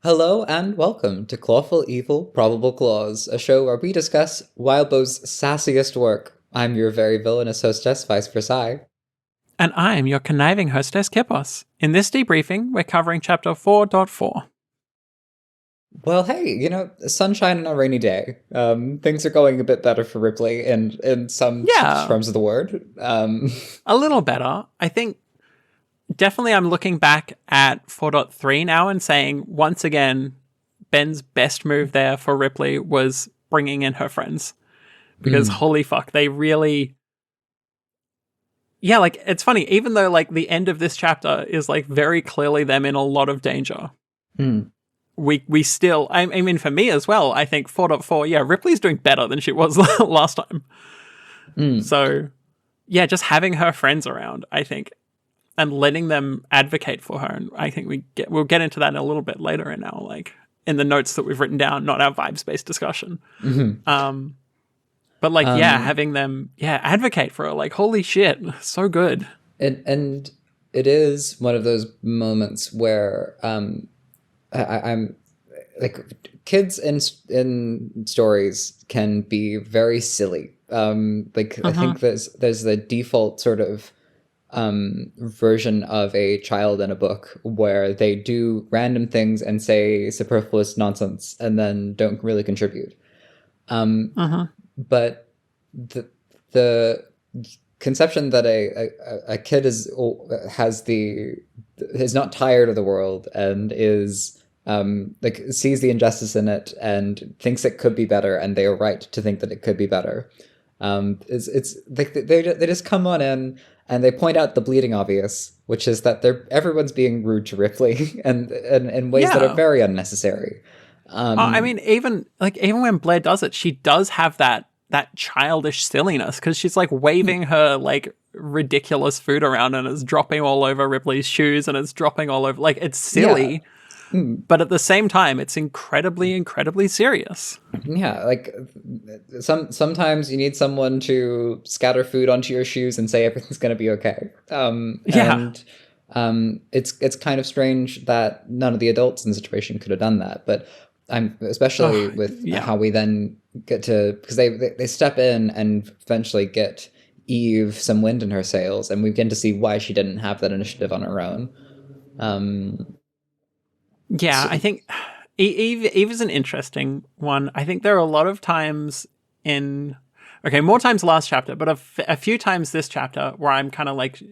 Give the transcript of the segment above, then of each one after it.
Hello and welcome to Clawful Evil, Probable Claws, a show where we discuss Wildbow's sassiest work. I'm your very villainous hostess, Vice Versailles. And I am your conniving hostess, Kipos. In this debriefing, we're covering Chapter 4.4. Well, hey, sunshine on a rainy day. Things are going a bit better for Ripley in some terms of the word. A little better. I think definitely I'm looking back at 4.3 now and saying, once again, Ben's best move there for Ripley was bringing in her friends. Because holy fuck, they really... Yeah, like, it's funny, even though, like, the end of this chapter is, like, very clearly them in a lot of danger. We still... I mean, for me as well, I think 4.4, yeah, Ripley's doing better than she was last time. So, yeah, just having her friends around, I think, and letting them advocate for her, and I think we'll get into that a little bit later in our, like, in the notes that we've written down, not our vibes-based discussion. But, like, having them, advocate for her, like, holy shit, so good. And it is one of those moments where I'm like, kids in stories can be very silly. I think there's the default sort of version of a child in a book where they do random things and say superfluous nonsense and then don't really contribute. But the conception that a kid is not tired of the world and is sees the injustice in it and thinks it could be better, and they are right to think that it could be better. It's like they just come on in and they point out the bleeding obvious, which is that everyone's being rude to Ripley and in ways that are very unnecessary. I mean, even when Blair does it, she does have that childish silliness, because she's like waving her like ridiculous food around and it's dropping all over Ripley's shoes and it's dropping all over, like, it's silly, but at the same time it's incredibly serious. Yeah, like sometimes you need someone to scatter food onto your shoes and say everything's going to be okay. It's kind of strange that none of the adults in the situation could have done that, but I'm especially with how we then get to, because they step in and eventually get Eve some wind in her sails, and we begin to see why she didn't have that initiative on her own. I think Eve is an interesting one. I think there are a lot of times more times last chapter, but a few times this chapter where I'm kind of like,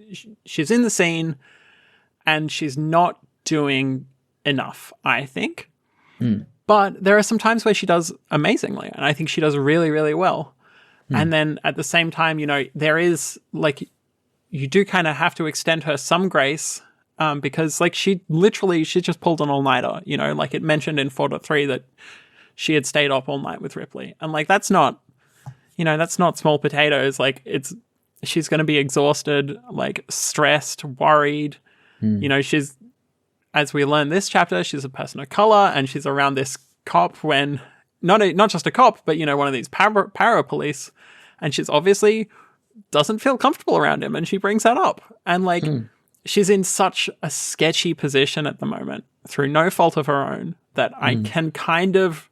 she's in the scene and she's not doing enough, I think. But there are some times where she does amazingly, and I think she does really, really well. And then at the same time, there is, like, you do kind of have to extend her some grace, because, like, she just pulled an all-nighter, like it mentioned in 4.3 that she had stayed up all night with Ripley. And, like, that's not small potatoes. Like, she's going to be exhausted, like, stressed, worried. She's, as we learn this chapter, she's a person of color, and she's around this cop when not just a cop, but one of these para police, and she's obviously doesn't feel comfortable around him, and she brings that up, and like she's in such a sketchy position at the moment through no fault of her own that I can kind of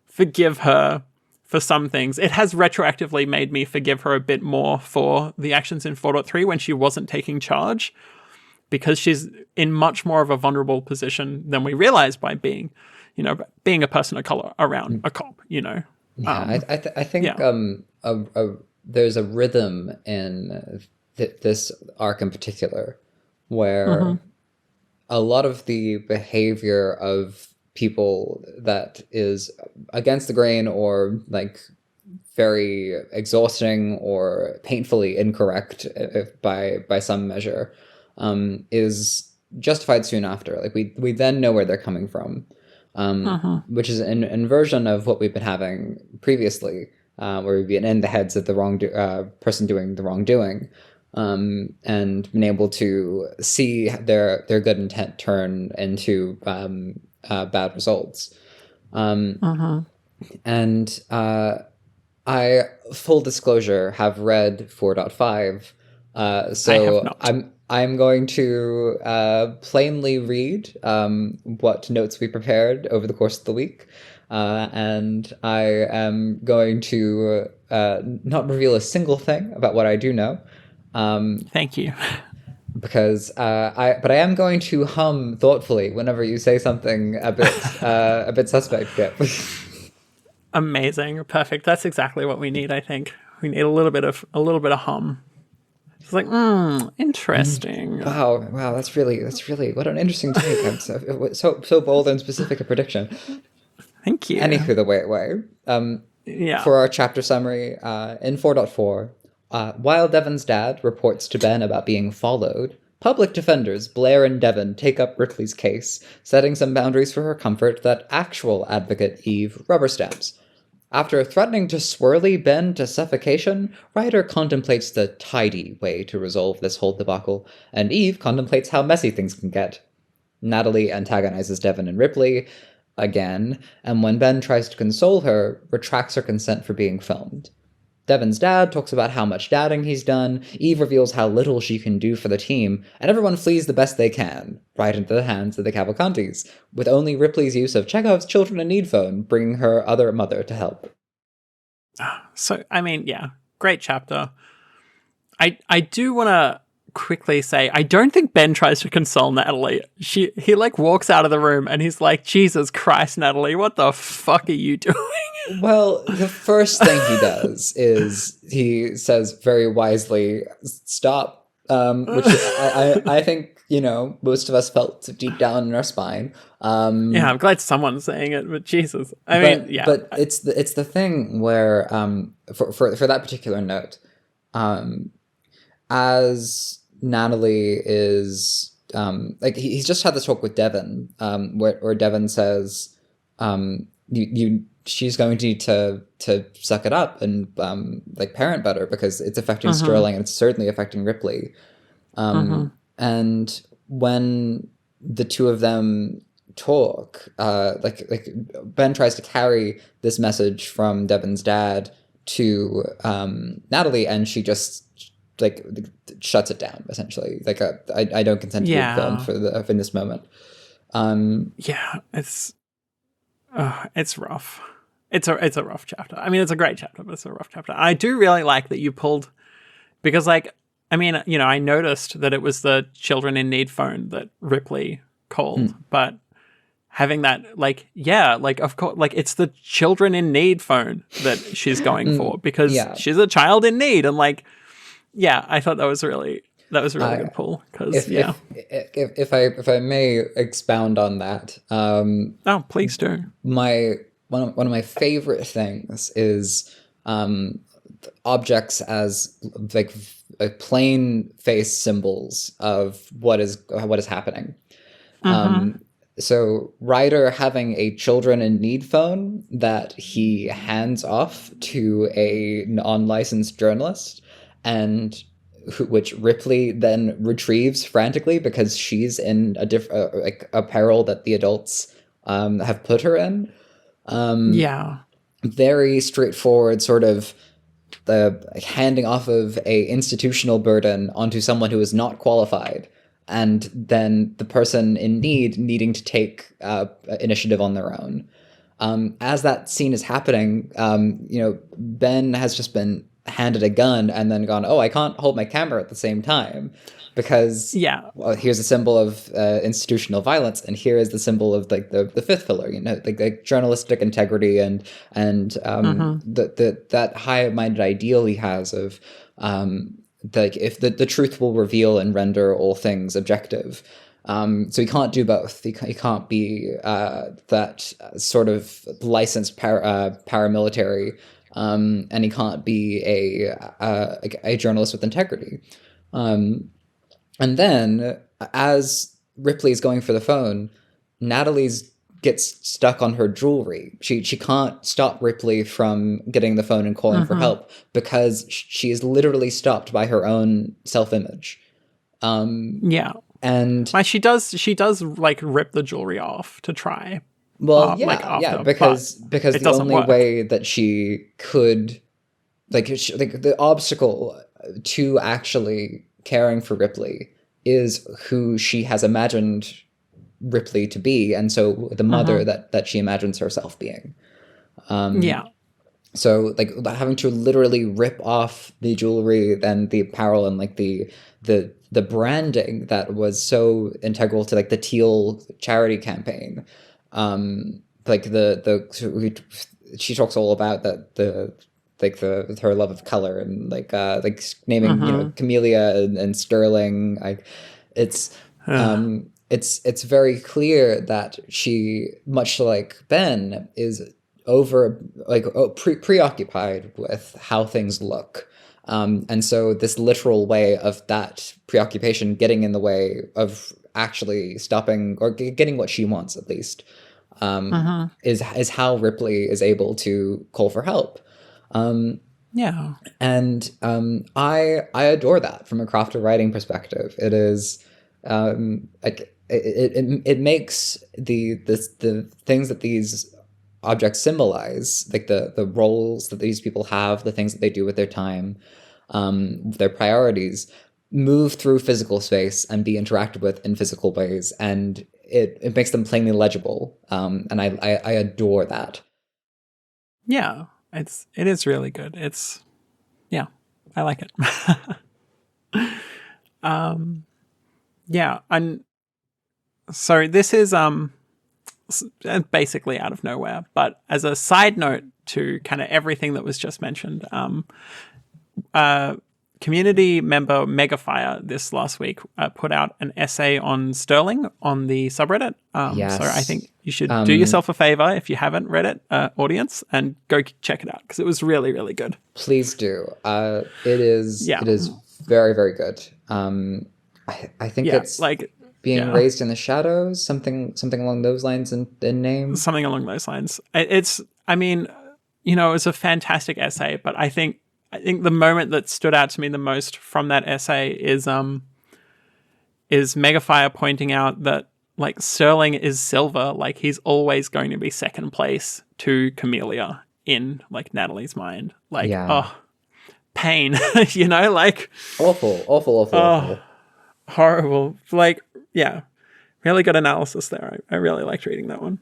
forgive her for some things. It has retroactively made me forgive her a bit more for the actions in 4.3 when she wasn't taking charge, because she's in much more of a vulnerable position than we realize by being a person of color around a cop, I think there's a rhythm in this arc in particular where a lot of the behavior of people that is against the grain or like very exhausting or painfully incorrect by some measure is justified soon after. Like we then know where they're coming from, which is an inversion of what we've been having previously, where we've been in the heads of the wrong person doing the wrongdoing, and been able to see their good intent turn into bad results. And I, full disclosure, have read 4.5. So I'm going to plainly read what notes we prepared over the course of the week. And I am going to not reveal a single thing about what I do know. Thank you. Because but I am going to hum thoughtfully whenever you say something a bit suspect, Kip. Amazing. Perfect. That's exactly what we need, I think. We need a little bit of hum. It's like, interesting. Wow, that's really what an interesting take. I'm so bold and specific a prediction. Thank you. Anywho, the way. For our chapter summary, in 4.4, while Devon's dad reports to Ben about being followed, public defenders Blair and Devon take up Ripley's case, setting some boundaries for her comfort that actual advocate Eve rubber stamps. After threatening to swirly Ben to suffocation, Ryder contemplates the tidy way to resolve this whole debacle, and Eve contemplates how messy things can get. Natalie antagonizes Devon and Ripley again, and when Ben tries to console her, retracts her consent for being filmed. Devon's dad talks about how much dadding he's done, Eve reveals how little she can do for the team, and everyone flees the best they can, right into the hands of the Cavalcantis, with only Ripley's use of Chekhov's Children in Need phone bringing her other mother to help. So, I mean, yeah, great chapter. I do want to quickly say, I don't think Ben tries to console Natalie. He like walks out of the room and he's like, Jesus Christ, Natalie, what the fuck are you doing? Well, the first thing he does is he says very wisely, stop, which I think, most of us felt deep down in our spine. Yeah, I'm glad someone's saying it, but Jesus. But it's the thing where, for that particular note, as Natalie is, he's just had this talk with Devon, where Devon says, she's going to need to suck it up and parent better because it's affecting Sterling and it's certainly affecting Ripley. And when the two of them talk, Ben tries to carry this message from Devon's dad to Natalie, and she just shuts it down essentially. I don't consent to being filmed in this moment. It's rough. It's a rough chapter. I mean, it's a great chapter, but it's a rough chapter. I do really like that you pulled, because I noticed that it was the Children in Need phone that Ripley called, but having that, of course, it's the Children in Need phone that she's going for because she's a child in need, and I thought that was a really good pull. Because if I may expound on that, please do. One of my favorite things is objects as plain face symbols of what is happening. So Ryder having a Children in Need phone that he hands off to a non-licensed journalist, and which Ripley then retrieves frantically because she's in a peril that the adults have put her in. Very straightforward, sort of the handing off of a institutional burden onto someone who is not qualified, and then the person in need needing to take initiative on their own. As that scene is happening, Ben has just been handed a gun and then gone, I can't hold my camera at the same time because here's a symbol of institutional violence, and here is the symbol of the fifth pillar, journalistic integrity and that high-minded ideal he has of if the truth will reveal and render all things objective. So he can't do both. He can't be that sort of licensed paramilitary, and he can't be a journalist with integrity. And then, as Ripley is going for the phone, Natalie's gets stuck on her jewelry. She can't stop Ripley from getting the phone and calling for help because she is literally stopped by her own self-image. And she does rip the jewelry off to try. Well, because the only way that she could, the obstacle to actually caring for Ripley is who she has imagined Ripley to be, and so the mother that she imagines herself being. Yeah. So like having to literally rip off the jewelry, then the apparel, and like the branding that was so integral to like the teal charity campaign. Like she talks all about that her love of color, and like naming Camellia and Sterling. Like it's it's very clear that she, much like Ben, is preoccupied with how things look. And so this literal way of that preoccupation getting in the way of actually stopping or getting what she wants, at least, is how Ripley is able to call for help. Yeah. And I adore that from a crafted writing perspective. It is like it makes the things that these objects symbolize, like the roles that these people have, the things that they do with their time, their priorities, move through physical space and be interacted with in physical ways, and it makes them plainly legible. And I adore that. Yeah, it is really good. Yeah, I like it. Yeah, and so this is basically out of nowhere, but as a side note to kind of everything that was just mentioned, community member Megafire this last week put out an essay on Sterling on the subreddit. Yes. So I think you should do yourself a favor if you haven't read it, audience, and go check it out, because it was really, really good. Please do. It is very, very good. I think it's like being raised in the shadows, something along those lines in name. Something along those lines. I mean, it was a fantastic essay, but I think the moment that stood out to me the most from that essay is Megafire pointing out that like Sterling is silver, like he's always going to be second place to Camellia in like Natalie's mind. Like, pain, like awful. Horrible. Like, yeah, really good analysis there. I really liked reading that one.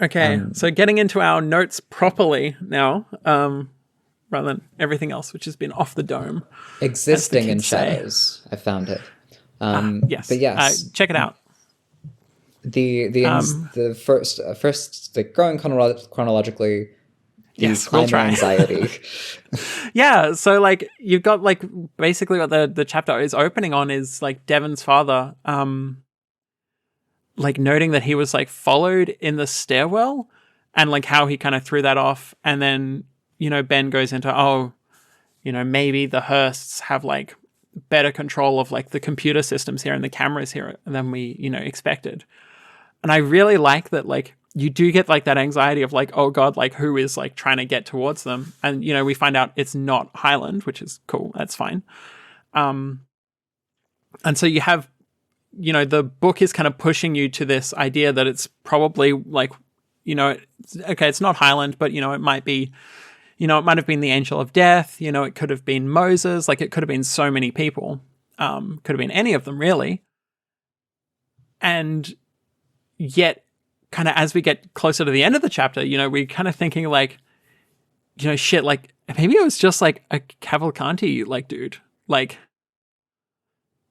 Okay, so getting into our notes properly now, rather than everything else, which has been off the dome. Existing in shadows. I found it. Yes. But yes. Check it out. The first like growing chronologically. Yes, we'll try. Anxiety. Yeah, so like you've got like basically what the chapter is opening on is like Devon's father, like noting that he was like followed in the stairwell, and like how he kind of threw that off, and then Ben goes into maybe the Hearsts have like better control of like the computer systems here and the cameras here than we expected, and I really like that like. You do get like that anxiety of like, oh God, like who is like trying to get towards them? And, we find out it's not Highland, which is cool. That's fine. And so you have, the book is kind of pushing you to this idea that it's probably like, it's not Highland, but, it might be, it might have been the Angel of Death. It could have been Moses. Like it could have been so many people. Could have been any of them really. And yet, kind of as we get closer to the end of the chapter, we're kind of thinking like, shit, like maybe it was just like a Cavalcanti like dude, like,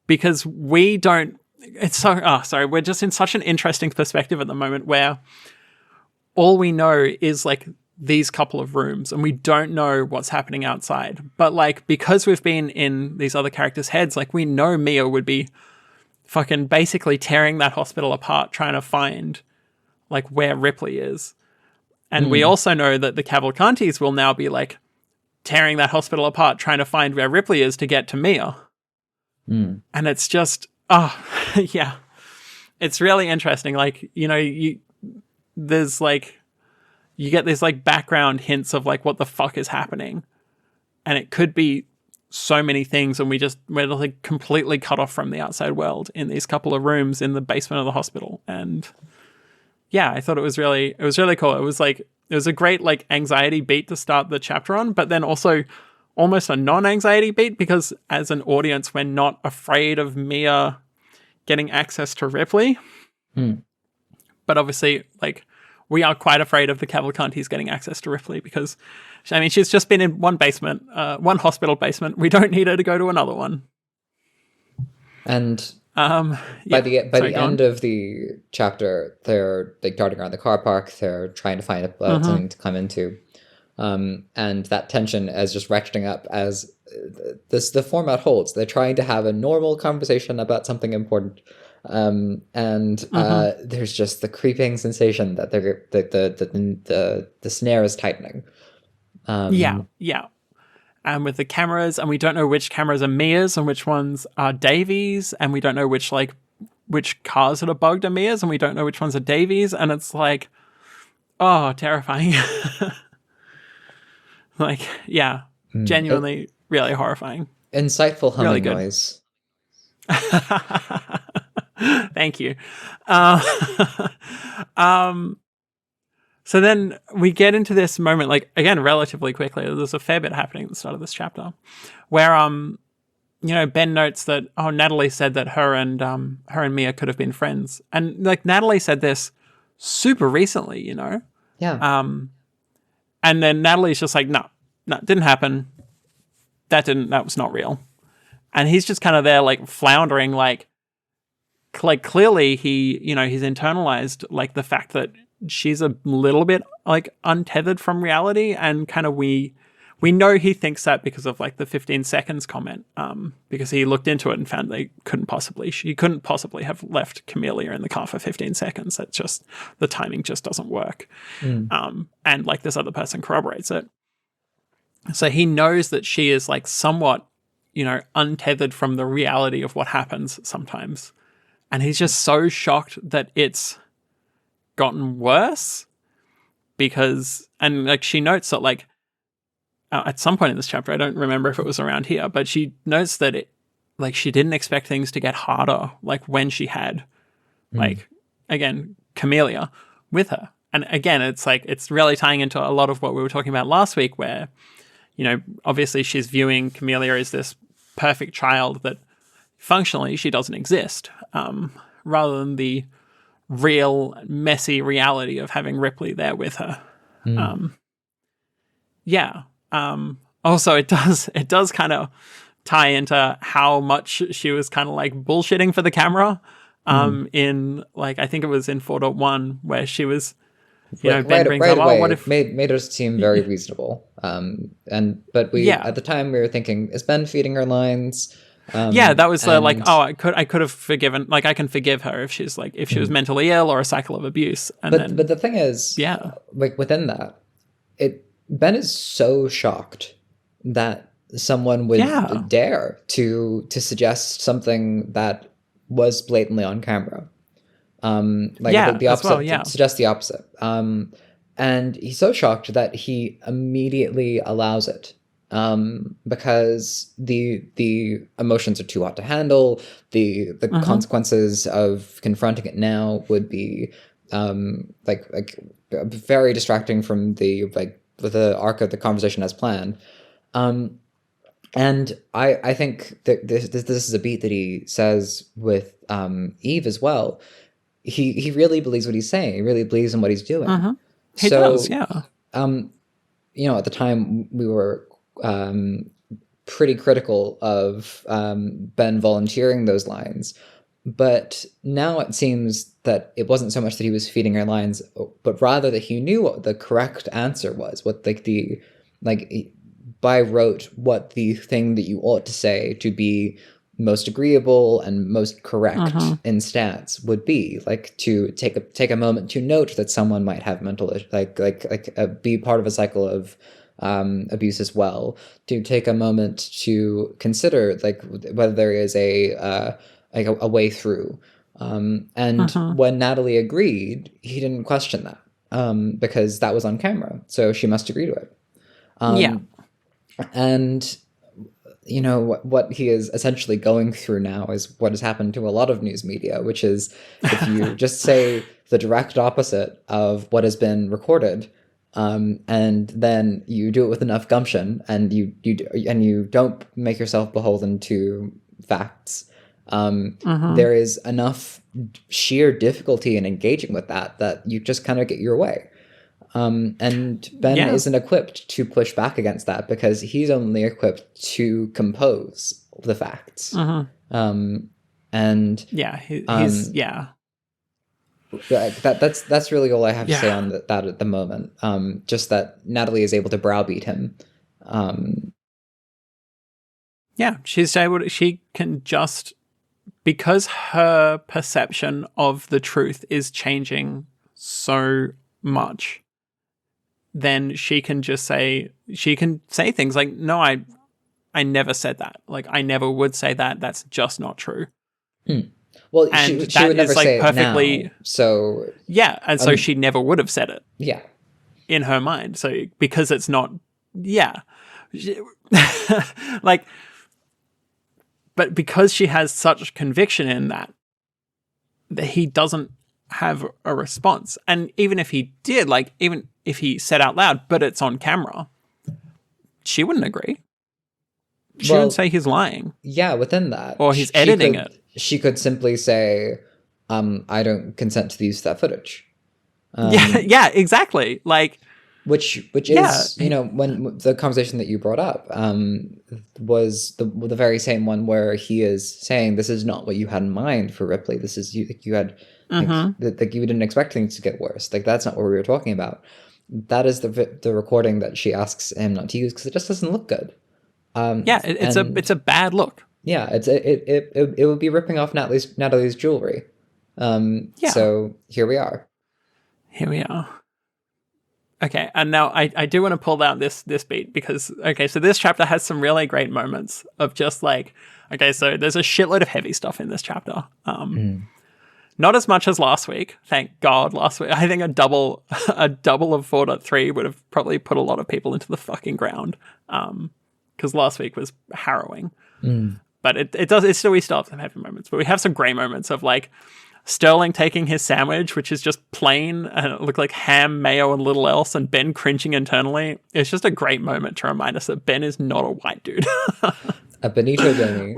because we don't, we're just in such an interesting perspective at the moment where all we know is like these couple of rooms and we don't know what's happening outside. But like, because we've been in these other characters' heads, like we know Mia would be fucking basically tearing that hospital apart, trying to find like where Ripley is. And we also know that the Cavalcantis will now be like tearing that hospital apart, trying to find where Ripley is to get to Mia. And it's just, yeah, it's really interesting. Like, there's like, you get these like background hints of like what the fuck is happening. And it could be so many things. And we're like completely cut off from the outside world in these couple of rooms in the basement of the hospital. And yeah, I thought it was really cool. It was a great like anxiety beat to start the chapter on, but then also almost a non-anxiety beat, because as an audience, we're not afraid of Mia getting access to Ripley. But obviously, like, we are quite afraid of the Cavalcantis getting access to Ripley because, I mean, she's just been in one hospital basement. We don't need her to go to another one. And by the end of the chapter, they're like darting around the car park. They're trying to find something to climb into. And that tension is just ratcheting up as the format holds. They're trying to have a normal conversation about something important. There's just the creeping sensation that the snare is tightening. And with the cameras, and we don't know which cameras are Mia's and which ones are Davy's, and we don't know which cars that are bugged are Mia's, and we don't know which ones are Davy's, and it's like, oh, terrifying. Like, yeah, genuinely really horrifying. Insightful humming really noise. Thank you. So then we get into this moment, like, again, relatively quickly. There's a fair bit happening at the start of this chapter where, Ben notes that, Natalie said that her and Mia could have been friends. And, like, Natalie said this super recently, Yeah. And then Natalie's just like, no, didn't happen. That was not real. And he's just kind of there, like, floundering, like clearly he's internalized, like, the fact that she's a little bit, like, untethered from reality, and kind of we know he thinks that because of, like, the 15 seconds comment, because he looked into it and found she couldn't possibly have left Camellia in the car for 15 seconds. That's just, the timing just doesn't work. And, like, this other person corroborates it. So he knows that she is, like, somewhat, untethered from the reality of what happens sometimes. And he's just so shocked that it's gotten worse because, and, like, she notes that, like, at some point in this chapter, I don't remember if it was around here, but she notes that she didn't expect things to get harder, like, when she had, like, again, Camellia with her. And again, it's like, it's really tying into a lot of what we were talking about last week, where, obviously she's viewing Camellia as this perfect child that functionally she doesn't exist, rather than the real messy reality of having Ripley there with her. Also, it does kind of tie into how much she was kind of, like, bullshitting for the camera in, like, I think it was in 4.1 where she was, Ben brings up, away, what if... Made us seem very reasonable. But at the time we were thinking, is Ben feeding her lines? That was I could have forgiven, like, I can forgive her if she's, like, if she was mentally ill or a cycle of abuse. But the thing is, like, within that, Ben is so shocked that someone would dare to suggest something that was blatantly on camera. The opposite, suggest the opposite. And he's so shocked that he immediately allows it. Because the emotions are too hot to handle. The consequences of confronting it now would be very distracting from the arc of the conversation as planned. And I think that this is a beat that he says with Eve as well. He really believes what he's saying. He really believes in what he's doing. He does, yeah. At the time we were pretty critical of Ben volunteering those lines, but now it seems that it wasn't so much that he was feeding her lines, but rather that he knew what the correct answer was, what by rote what the thing that you ought to say to be most agreeable and most correct in stats would be, like, to take a moment to note that someone might have mental be part of a cycle of abuse as well, to take a moment to consider, like, whether there is a way through. When Natalie agreed, he didn't question that, because that was on camera, so she must agree to it. And what he is essentially going through now is what has happened to a lot of news media, which is, if you just say the direct opposite of what has been recorded, and then you do it with enough gumption, and you don't make yourself beholden to facts. There is enough sheer difficulty in engaging with that you just kind of get your way. And Ben isn't equipped to push back against that because he's only equipped to compose the facts. And he's that's really all I have to say on that at the moment. Just that Natalie is able to browbeat him. She can just, because her perception of the truth is changing so much, then she can say things like, no, I never said that. Like, I never would say that. That's just not true. Well, and she would never say perfectly, it now, so... Yeah, and so she never would have said it. Yeah. In her mind. So, because it's not... Yeah. Like... But because she has such conviction in that he doesn't have a response. And even if he did, like, even if he said out loud, but it's on camera, she wouldn't agree. She would say he's lying. Yeah, within that. Or he's editing it. She could simply say, I don't consent to use that footage. Yeah, exactly. Like... Which is, when the conversation that you brought up was the very same one where he is saying, this is not what you had in mind for Ripley. This is, you had, like you didn't expect things to get worse. Like, that's not what we were talking about. That is the recording that she asks him not to use because it just doesn't look good. It's a bad look. Yeah, it would be ripping off Natalie's jewelry. So here we are. Okay, and now I do want to pull out this beat because, so this chapter has some really great moments of just like, so there's a shitload of heavy stuff in this chapter. Not as much as last week, thank God. Last week, I think a double of 4.3 would have probably put a lot of people into the fucking ground. Because last week was harrowing. But we still have some heavy moments. But we have some great moments of like Sterling taking his sandwich, which is just plain, and it looked like ham, mayo, and little else, and Ben cringing internally. It's just a great moment to remind us that Ben is not a white dude. A Benito Jamie.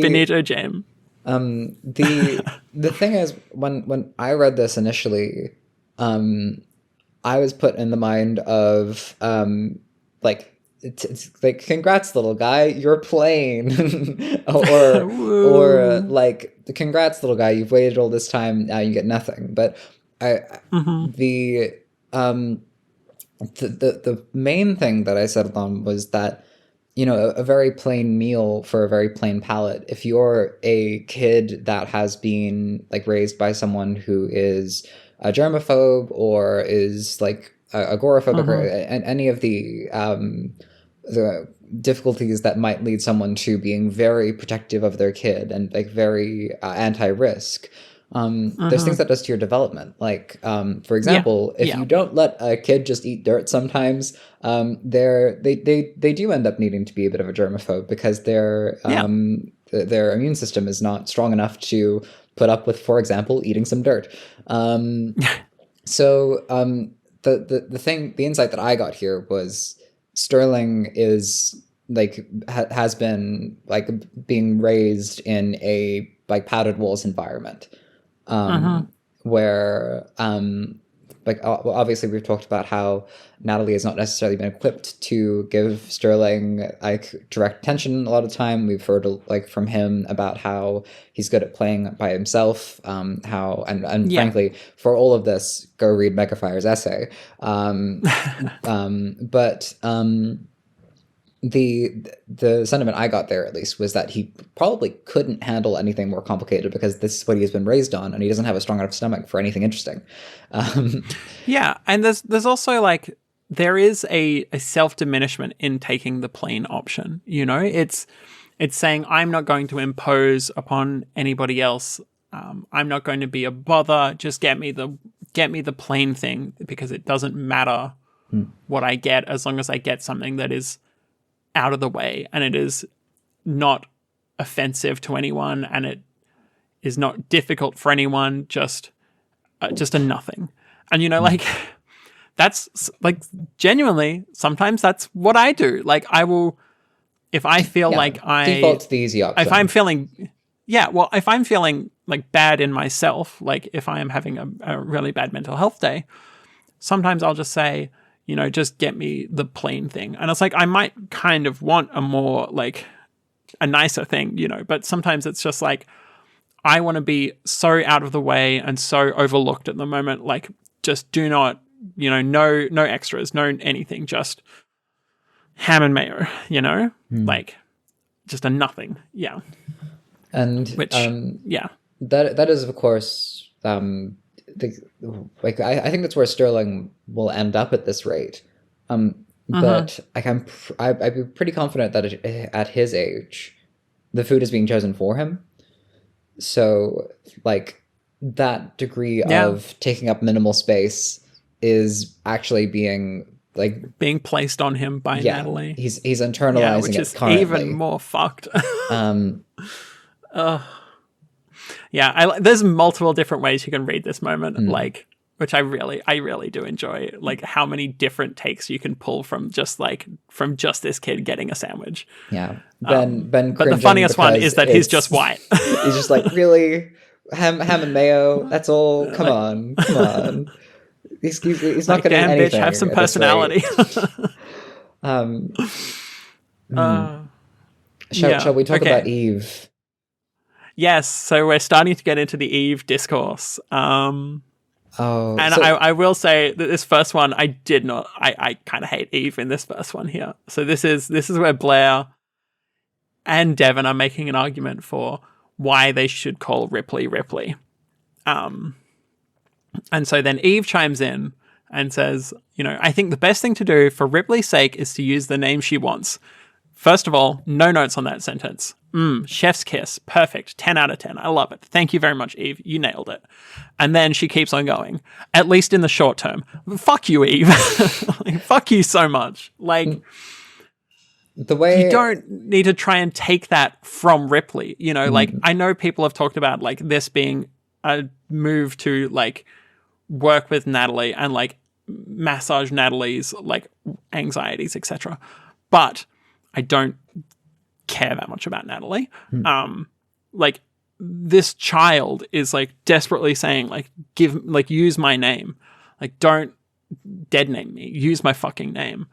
Benito Jamie. The thing is, when I read this initially, I was put in the mind of it's like, congrats, little guy, you're plain. or like, congrats, little guy, you've waited all this time, now you get nothing. But the main thing that I settled on was that, a very plain meal for a very plain palate. If you're a kid that has been like raised by someone who is a germaphobe or is like agoraphobic or any of the difficulties that might lead someone to being very protective of their kid and like very anti-risk. There's things that does to your development. Like, for example, if you don't let a kid just eat dirt sometimes, they do end up needing to be a bit of a germaphobe because their immune system is not strong enough to put up with, for example, eating some dirt. So the insight that I got here was Sterling is like has been like being raised in a like padded walls environment, where like obviously we've talked about how Natalie has not necessarily been equipped to give Sterling like direct attention a lot of the time. We've heard like from him about how he's good at playing by himself, frankly, for all of this, go read Megafire's essay. The sentiment I got there, at least, was that he probably couldn't handle anything more complicated because this is what he has been raised on, and he doesn't have a strong enough stomach for anything interesting. And there's also like there is a self-diminishment in taking the plain option. It's saying I'm not going to impose upon anybody else. I'm not going to be a bother. Just get me the plain thing because it doesn't matter what I get as long as I get something that is out of the way and it is not offensive to anyone and it is not difficult for anyone, just a nothing. And like that's like genuinely sometimes that's what I do. Like I will, if I feel like default's the easy option. If I'm feeling, if I'm feeling like bad in myself, like if I am having a really bad mental health day, sometimes I'll just say, just get me the plain thing. And it's like, I might kind of want a more like a nicer thing, but sometimes it's just like, I want to be so out of the way and so overlooked at the moment. Like just do not, no extras, no anything, just ham and mayo, like just a nothing. Yeah. And which, that is of course, I think that's where Sterling will end up at this rate. But I'd be pretty confident that at his age, the food is being chosen for him. So like that degree of taking up minimal space is actually being placed on him by Natalie. He's internalizing which it is currently. Even more fucked. There's multiple different ways you can read this moment, which I really do enjoy. Like how many different takes you can pull from just this kid getting a sandwich. Yeah, Ben. But the funniest one is that he's just white. He's just like, really, ham and mayo. That's all. Come on. He's not getting anything. Bitch, have some personality. Shall we talk about Eve? Yes, so we're starting to get into the Eve discourse. I will say that this first one, I kind of hate Eve in this first one here. So this is where Blair and Devon are making an argument for why they should call Ripley Ripley. And so then Eve chimes in and says, I think the best thing to do for Ripley's sake is to use the name she wants. First of all, no notes on that sentence. Chef's kiss. Perfect. 10 out of 10. I love it. Thank you very much, Eve. You nailed it. And then she keeps on going, at least in the short term. Fuck you, Eve. Fuck you so much. Like, the way you don't need to try and take that from Ripley. Like, I know people have talked about like this being a move to like work with Natalie and like massage Natalie's like anxieties, etc. But I don't care that much about Natalie. Like this child is like desperately saying like use my name, like don't dead name me, use my fucking name.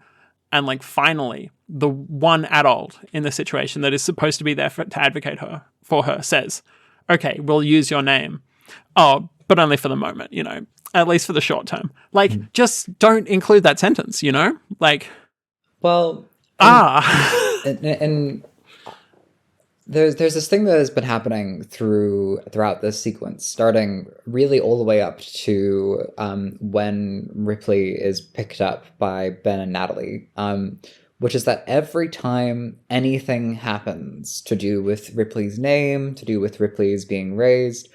And like finally the one adult in the situation that is supposed to be there to advocate for her says, okay, we'll use your name, but only for the moment, at least for the short term. Like just don't include that sentence, like and there's this thing that has been happening throughout this sequence, starting really all the way up to when Ripley is picked up by Ben and Natalie, which is that every time anything happens to do with Ripley's name, to do with Ripley's being raised,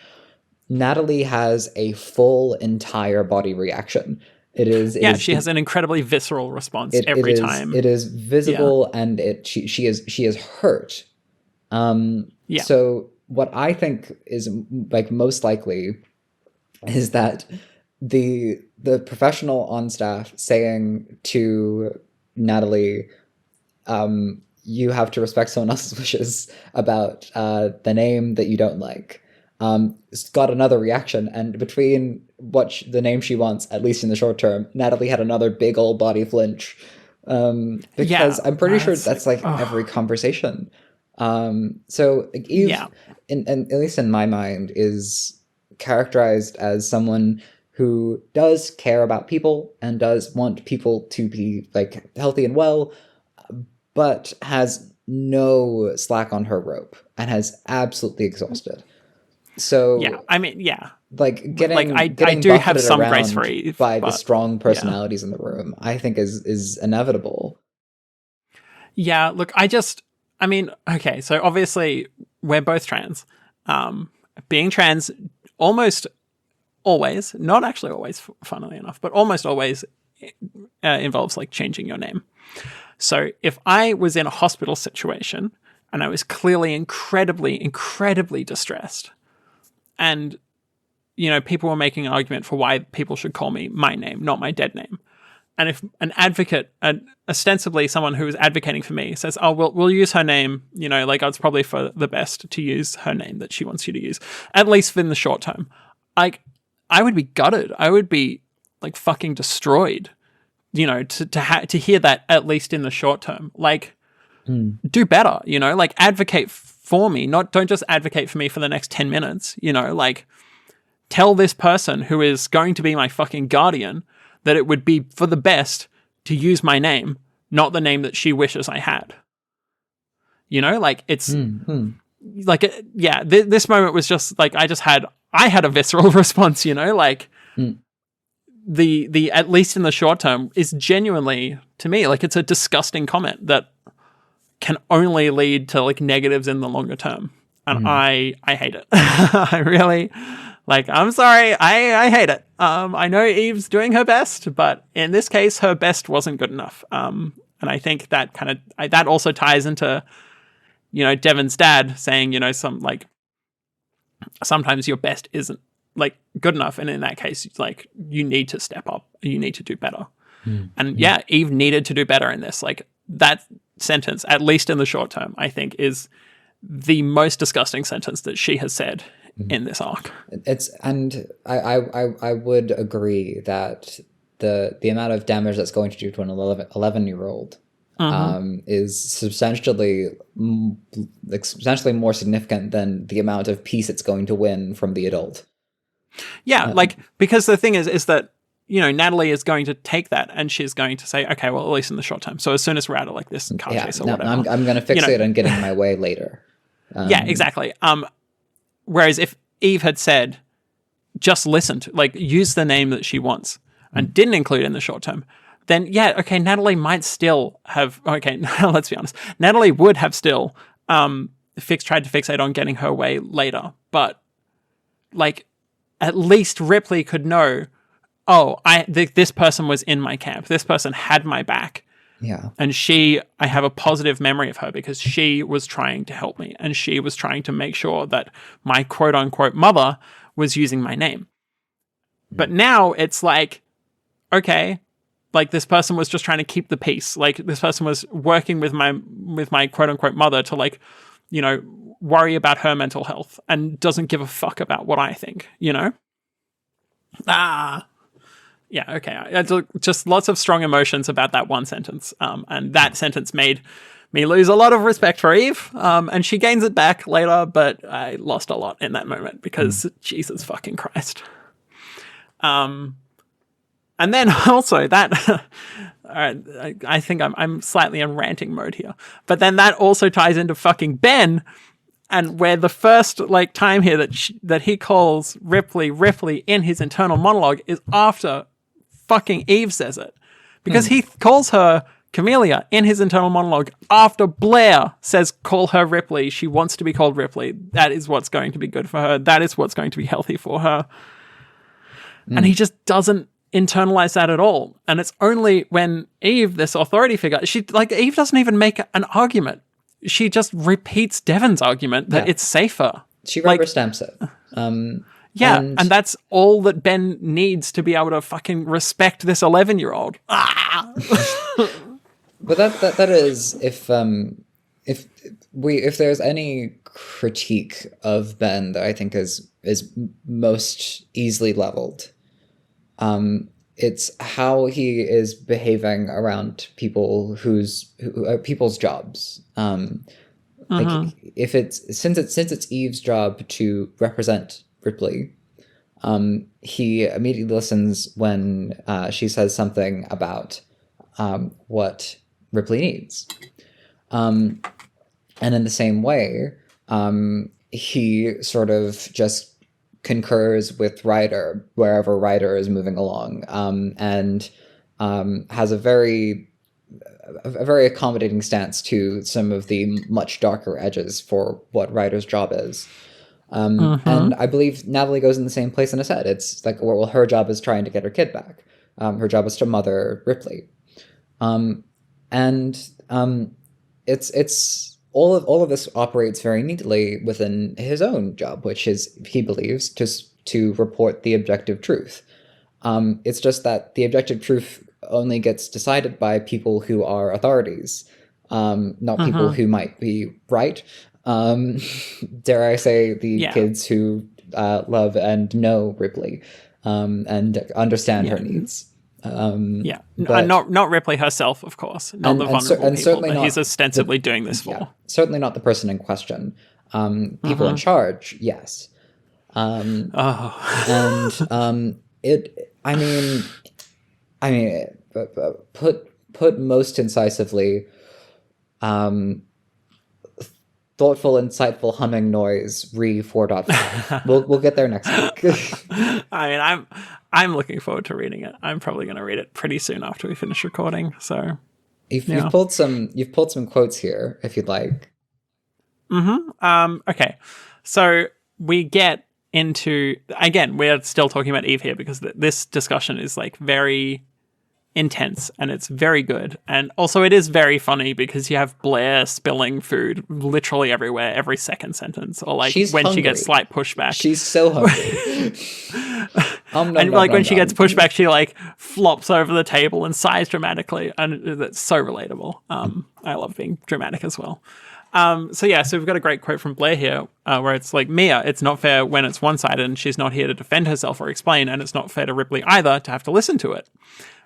Natalie has a full entire body reaction. She has an incredibly visceral response every time. It is visible, and she is hurt. So what I think is like most likely is that the professional on staff saying to Natalie, you have to respect someone else's wishes about the name that you don't like, got another reaction, and between the name she wants, at least in the short term, Natalie had another big old body flinch, because I'm pretty sure that's like every conversation. So like, Eve, and at least in my mind, is characterized as someone who does care about people and does want people to be like healthy and well, but has no slack on her rope and has absolutely exhausted. So like getting I do have some grace for Eve by the strong personalities in the room, I think is inevitable. Yeah, look, okay, so obviously we're both trans. Being trans almost always, not actually always, funnily enough, but almost always involves like changing your name. So if I was in a hospital situation and I was clearly incredibly, incredibly distressed, and, people were making an argument for why people should call me my name, not my dead name, and if an advocate, ostensibly someone who is advocating for me, says, "Oh, we'll use her name," like it's probably for the best to use her name that she wants you to use, at least in the short term. Like, I would be gutted. I would be like fucking destroyed. To hear that, at least in the short term. Like, do better. Like, advocate for me. Don't just advocate for me for the next 10 minutes. Like, tell this person who is going to be my fucking guardian that it would be for the best to use my name, not the name that she wishes I had. Like, it's like, yeah, this moment was just like, I had a visceral response, like the at least in the short term is genuinely, to me, like, it's a disgusting comment that can only lead to like negatives in the longer term. And I hate it. I really, like, I'm sorry. I hate it. I know Eve's doing her best, but in this case, her best wasn't good enough. And I think that that also ties into, Devon's dad saying, some like, sometimes your best isn't like good enough. And in that case, like, you need to step up. You need to do better. And yeah, Eve needed to do better in this. Like, that sentence, at least in the short term, I think is the most disgusting sentence that she has said in this arc. And I would agree that the amount of damage that's going to do to an 11-year-old is substantially more significant than the amount of peace it's going to win from the adult. Yeah, because the thing is that, Natalie is going to take that and she's going to say, okay, well, at least in the short term. So as soon as we're out of like this car chase or whatever. I'm going to fixate on getting my way later. Yeah, exactly. Whereas if Eve had said, just listen to, like, use the name that she wants and didn't include in the short term, then yeah, okay, Natalie might still have, okay, let's be honest, Natalie would have still tried to fixate on getting her way later. But like, at least Ripley could know, oh, this person was in my camp. This person had my back. Yeah. And I have a positive memory of her because she was trying to help me and she was trying to make sure that my quote unquote mother was using my name. But now it's like, okay, like, this person was just trying to keep the peace. Like, this person was working with my quote unquote mother to, like, worry about her mental health and doesn't give a fuck about what I think, Yeah, okay. I just lots of strong emotions about that one sentence. And that sentence made me lose a lot of respect for Eve. And she gains it back later, but I lost a lot in that moment because Jesus fucking Christ. And then also that, I think I'm slightly in ranting mode here, but then that also ties into fucking Ben, and where the first like time here that he calls Ripley in his internal monologue is after fucking Eve says it, because he calls her Camellia in his internal monologue after Blair says, call her Ripley. She wants to be called Ripley. That is what's going to be good for her. That is what's going to be healthy for her. And he just doesn't internalize that at all. And it's only when Eve, this authority figure, Eve doesn't even make an argument. She just repeats Devon's argument that it's safer. She rubber stamps it. Yeah, and that's all that Ben needs to be able to fucking respect this 11-year-old. Ah! But that is, if there's any critique of Ben that I think is most easily leveled, it's how he is behaving around people's jobs. Like, since it's Eve's job to represent Ripley, he immediately listens when she says something about what Ripley needs. And in the same way, he sort of just concurs with Ryder wherever Ryder is moving along, and has a very accommodating stance to some of the much darker edges for what Ryder's job is. And I believe Natalie goes in the same place in his head. It's like, well, her job is trying to get her kid back. Her job is to mother Ripley. It's all of this operates very neatly within his own job, which is, he believes, just to report the objective truth. It's just that the objective truth only gets decided by people who are authorities, not people who might be right. Dare I say, the kids who love and know Ripley and understand her needs. But, not Ripley herself, of course, not the vulnerable people that he's ostensibly doing this for. Yeah, certainly not the person in question. People in charge, yes. Put most incisively, thoughtful, insightful humming noise re 4.5. We'll get there next week. I mean, I'm looking forward to reading it. I'm probably going to read it pretty soon after we finish recording. So you've pulled some quotes here if you'd like. Okay. So we get into, again, we're still talking about Eve here because this discussion is like very intense and it's very good. And also it is very funny because you have Blair spilling food literally everywhere every second sentence, or like she's when hungry. She gets slight pushback. She's so hungry. When she gets pushback, she like flops over the table and sighs dramatically, and that's so relatable. I love being dramatic as well. So we've got a great quote from Blair here, where it's like, Mia, it's not fair when it's one-sided and she's not here to defend herself or explain, and it's not fair to Ripley either to have to listen to it.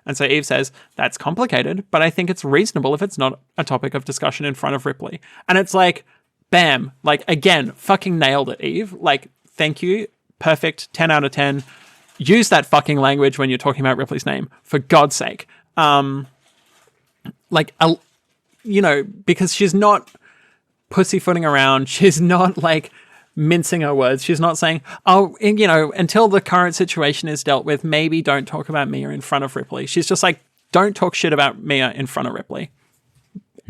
And so Eve says, that's complicated, but I think it's reasonable if it's not a topic of discussion in front of Ripley. And it's like, bam, like, again, fucking nailed it, Eve. Like, thank you. Perfect. 10 out of 10. Use that fucking language when you're talking about Ripley's name, for God's sake. Because she's not pussyfooting around. She's not like mincing her words. She's not saying, until the current situation is dealt with, maybe don't talk about Mia in front of Ripley. She's just like, don't talk shit about Mia in front of Ripley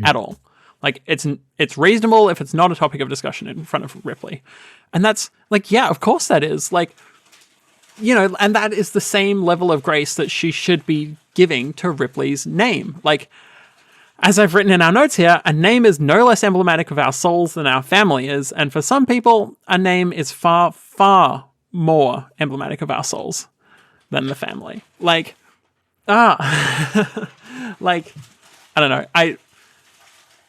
at all. Like, it's reasonable if it's not a topic of discussion in front of Ripley. And that's like, yeah, of course that is. Like, and that is the same level of grace that she should be giving to Ripley's name. Like, as I've written in our notes here, a name is no less emblematic of our souls than our family is. And for some people, a name is far, far more emblematic of our souls than the family. Like, like, I don't know. I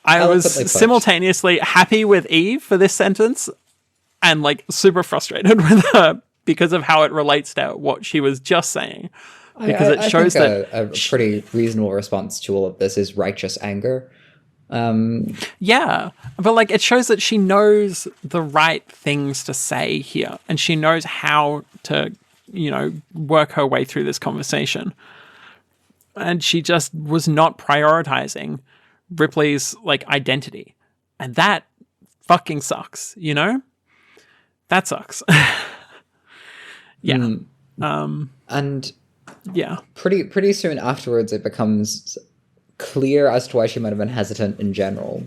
was simultaneously happy with Eve for this sentence and like super frustrated with her because of how it relates to what she was just saying. Because it shows that a pretty reasonable response to all of this is righteous anger. Yeah, but like it shows that she knows the right things to say here, and she knows how to, work her way through this conversation. And she just was not prioritizing Ripley's like identity, and that fucking sucks. That sucks. Yeah. And. Yeah. Pretty soon afterwards, it becomes clear as to why she might have been hesitant in general,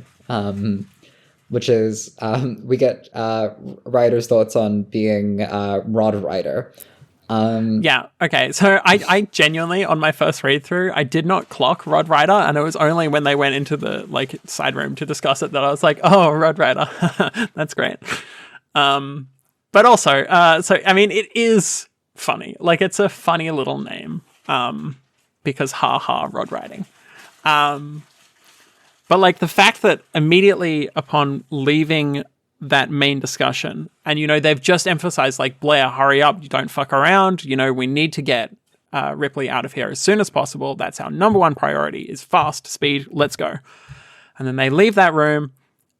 which is we get Ryder's thoughts on being Rod Ryder. Yeah. Okay. So I genuinely, on my first read through, I did not clock Rod Ryder, and it was only when they went into the like side room to discuss it that I was like, oh, Rod Ryder, that's great. But also, so I mean, it is funny. Like, it's a funny little name, because road riding. But like the fact that immediately upon leaving that main discussion, and they've just emphasized like, Blair, hurry up, you don't fuck around. We need to get Ripley out of here as soon as possible. That's our number one priority, is fast, speed, let's go. And then they leave that room,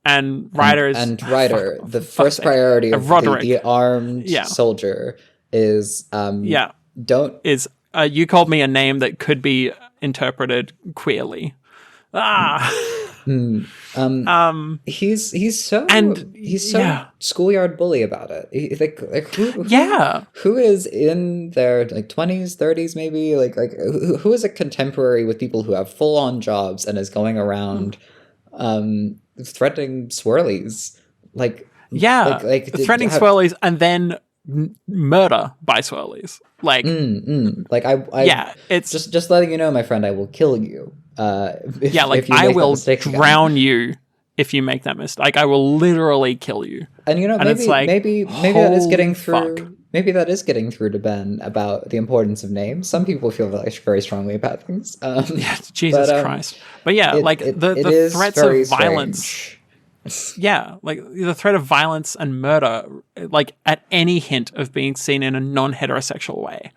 and Ryder the first priority of the armed soldier is you called me a name that could be interpreted queerly. He's so schoolyard bully about it. Who is in their like 20s, 30s maybe, like who is a contemporary with people who have full on jobs and is going around threatening swirlies, threatening swirlies and then murder by swirlies, it's just letting you know, my friend, I will kill you. If I will drown you if you make that mistake. I will literally kill you. And maybe that is getting through. maybe that is getting through to Ben about the importance of names. Some people feel very strongly about things. Yeah, Jesus Christ. But yeah, like the is threats very of violence. strange. Yeah, like the threat of violence and murder, like at any hint of being seen in a non-heterosexual way.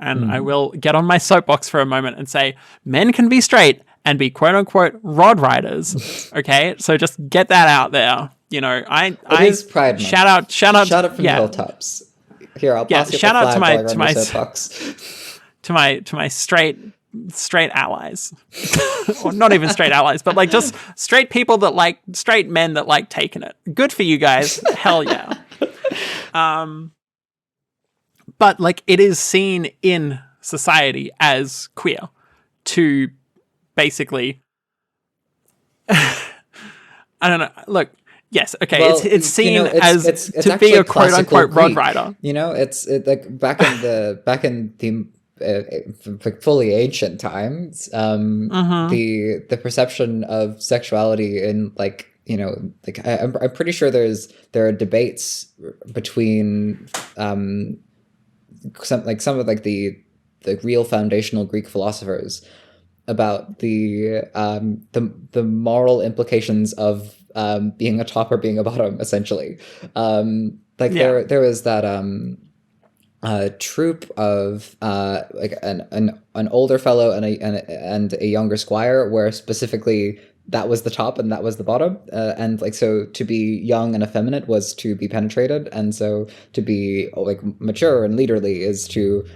And I will get on my soapbox for a moment and say, men can be straight and be quote unquote rod riders. Okay, so just get that out there. You know, I is Pride Month. shout out from the hilltops. Here, I'll pass you shout the out flag to while my you're on your soapbox. to my straight allies, or not even straight allies, but like just straight people that like straight men that like taking it. Good for you guys. Hell yeah. But like it is seen in society as queer to basically, I don't know. Look, yes, okay, well, it's seen as it's to be a quote unquote Greek, rod rider. You know, it's like back in the fully ancient times, the perception of sexuality in like, you know, like I'm pretty sure there are debates between some of like the real foundational Greek philosophers about the moral implications of being a top or being a bottom, essentially. There was that troupe of like an older fellow and a younger squire, where specifically that was the top and that was the bottom, and like, so to be young and effeminate was to be penetrated, and so to be like mature and leaderly is to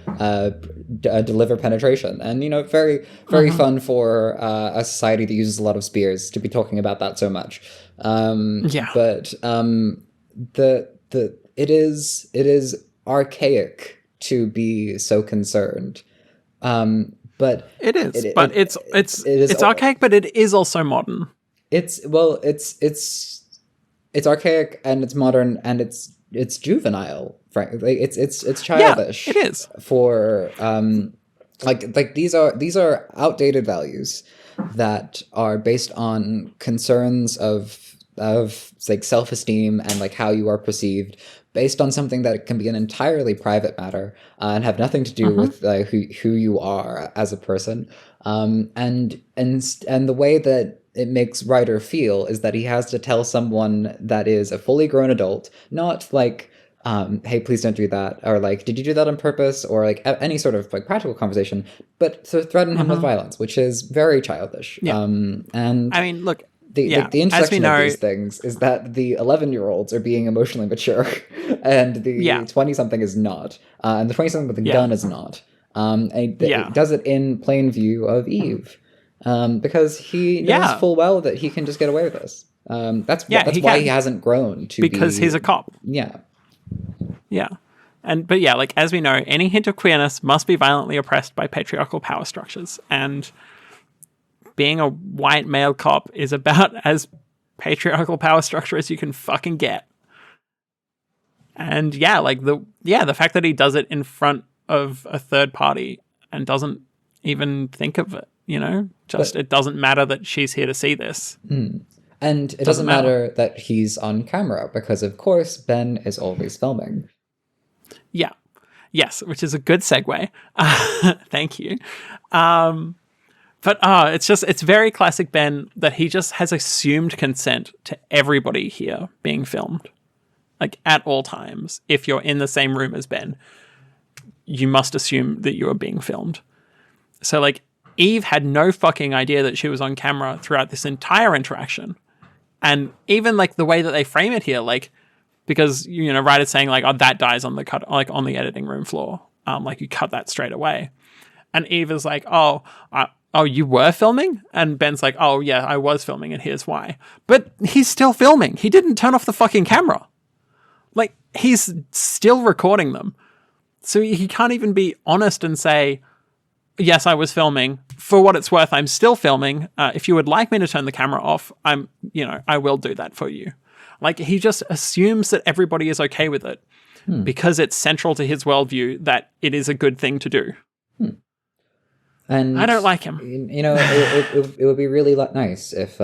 deliver penetration. And you know, very fun for a society that uses a lot of spears to be talking about that so much. But it is archaic to be so concerned. But it is, it's archaic, but it is also modern. It's archaic and it's modern and it's juvenile. Frankly, it's childish. Yeah, it is for like these are outdated values that are based on concerns of like self-esteem and like how you are perceived, based on something that can be an entirely private matter and have nothing to do with who you are as a person. And the way that it makes Ryder feel is that he has to tell someone that is a fully grown adult, not like, hey, please don't do that, or like, did you do that on purpose, or like any sort of like practical conversation, but to threaten him with violence, which is very childish. Yeah. And I mean, look, the intersection of these things is that the 11-year-olds are being emotionally mature, and the 20-something is not, and the 20-something with a gun is not. It does it in plain view of Eve, because he knows full well that he can just get away with this. That's why he hasn't grown to because he's a cop. Yeah. But like, as we know, any hint of queerness must be violently oppressed by patriarchal power structures, and being a white male cop is about as patriarchal power structure as you can fucking get. And the fact that he does it in front of a third party and doesn't even think of it, you know, it doesn't matter that she's here to see this. And it doesn't matter that he's on camera, because of course Ben is always filming. Yeah. Yes, which is a good segue. Thank you. But it's very classic Ben that he just has assumed consent to everybody here being filmed. Like, at all times, if you're in the same room as Ben, you must assume that you are being filmed. So, like, Eve had no fucking idea that she was on camera throughout this entire interaction. And even, like, the way that they frame it here, like, because, you know, Ryder's saying, like, oh, that dies on the cut, like, on the editing room floor. Like, you cut that straight away. And Eve is like, oh, you were filming? And Ben's like, oh, yeah, I was filming, and here's why. But he's still filming. He didn't turn off the fucking camera. Like, he's still recording them. So he can't even be honest and say, yes, I was filming. For what it's worth, I'm still filming. If you would like me to turn the camera off, I will do that for you. Like, he just assumes that everybody is okay with it because it's central to his worldview that it is a good thing to do. And I don't like him. You know, it would be really nice if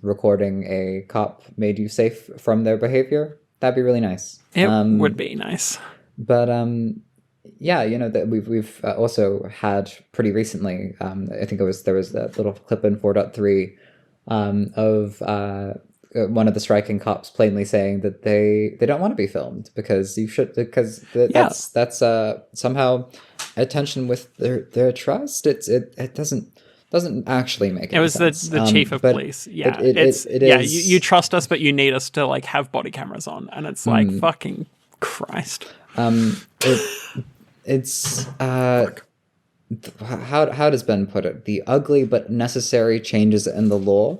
recording a cop made you safe from their behavior. That'd be really nice. It would be nice. But yeah, that we've also had pretty recently. I think there was that little clip in 4.3 of one of the striking cops plainly saying that they don't want to be filmed because Yeah, that's somehow at tension with their trust. It doesn't actually make it any was sense. the chief of But police. Yeah, it you is. trust us, but you need us to like have body cameras on, and it's like fucking Christ. It it's Fuck. how does Ben put it? The ugly but necessary changes in the law.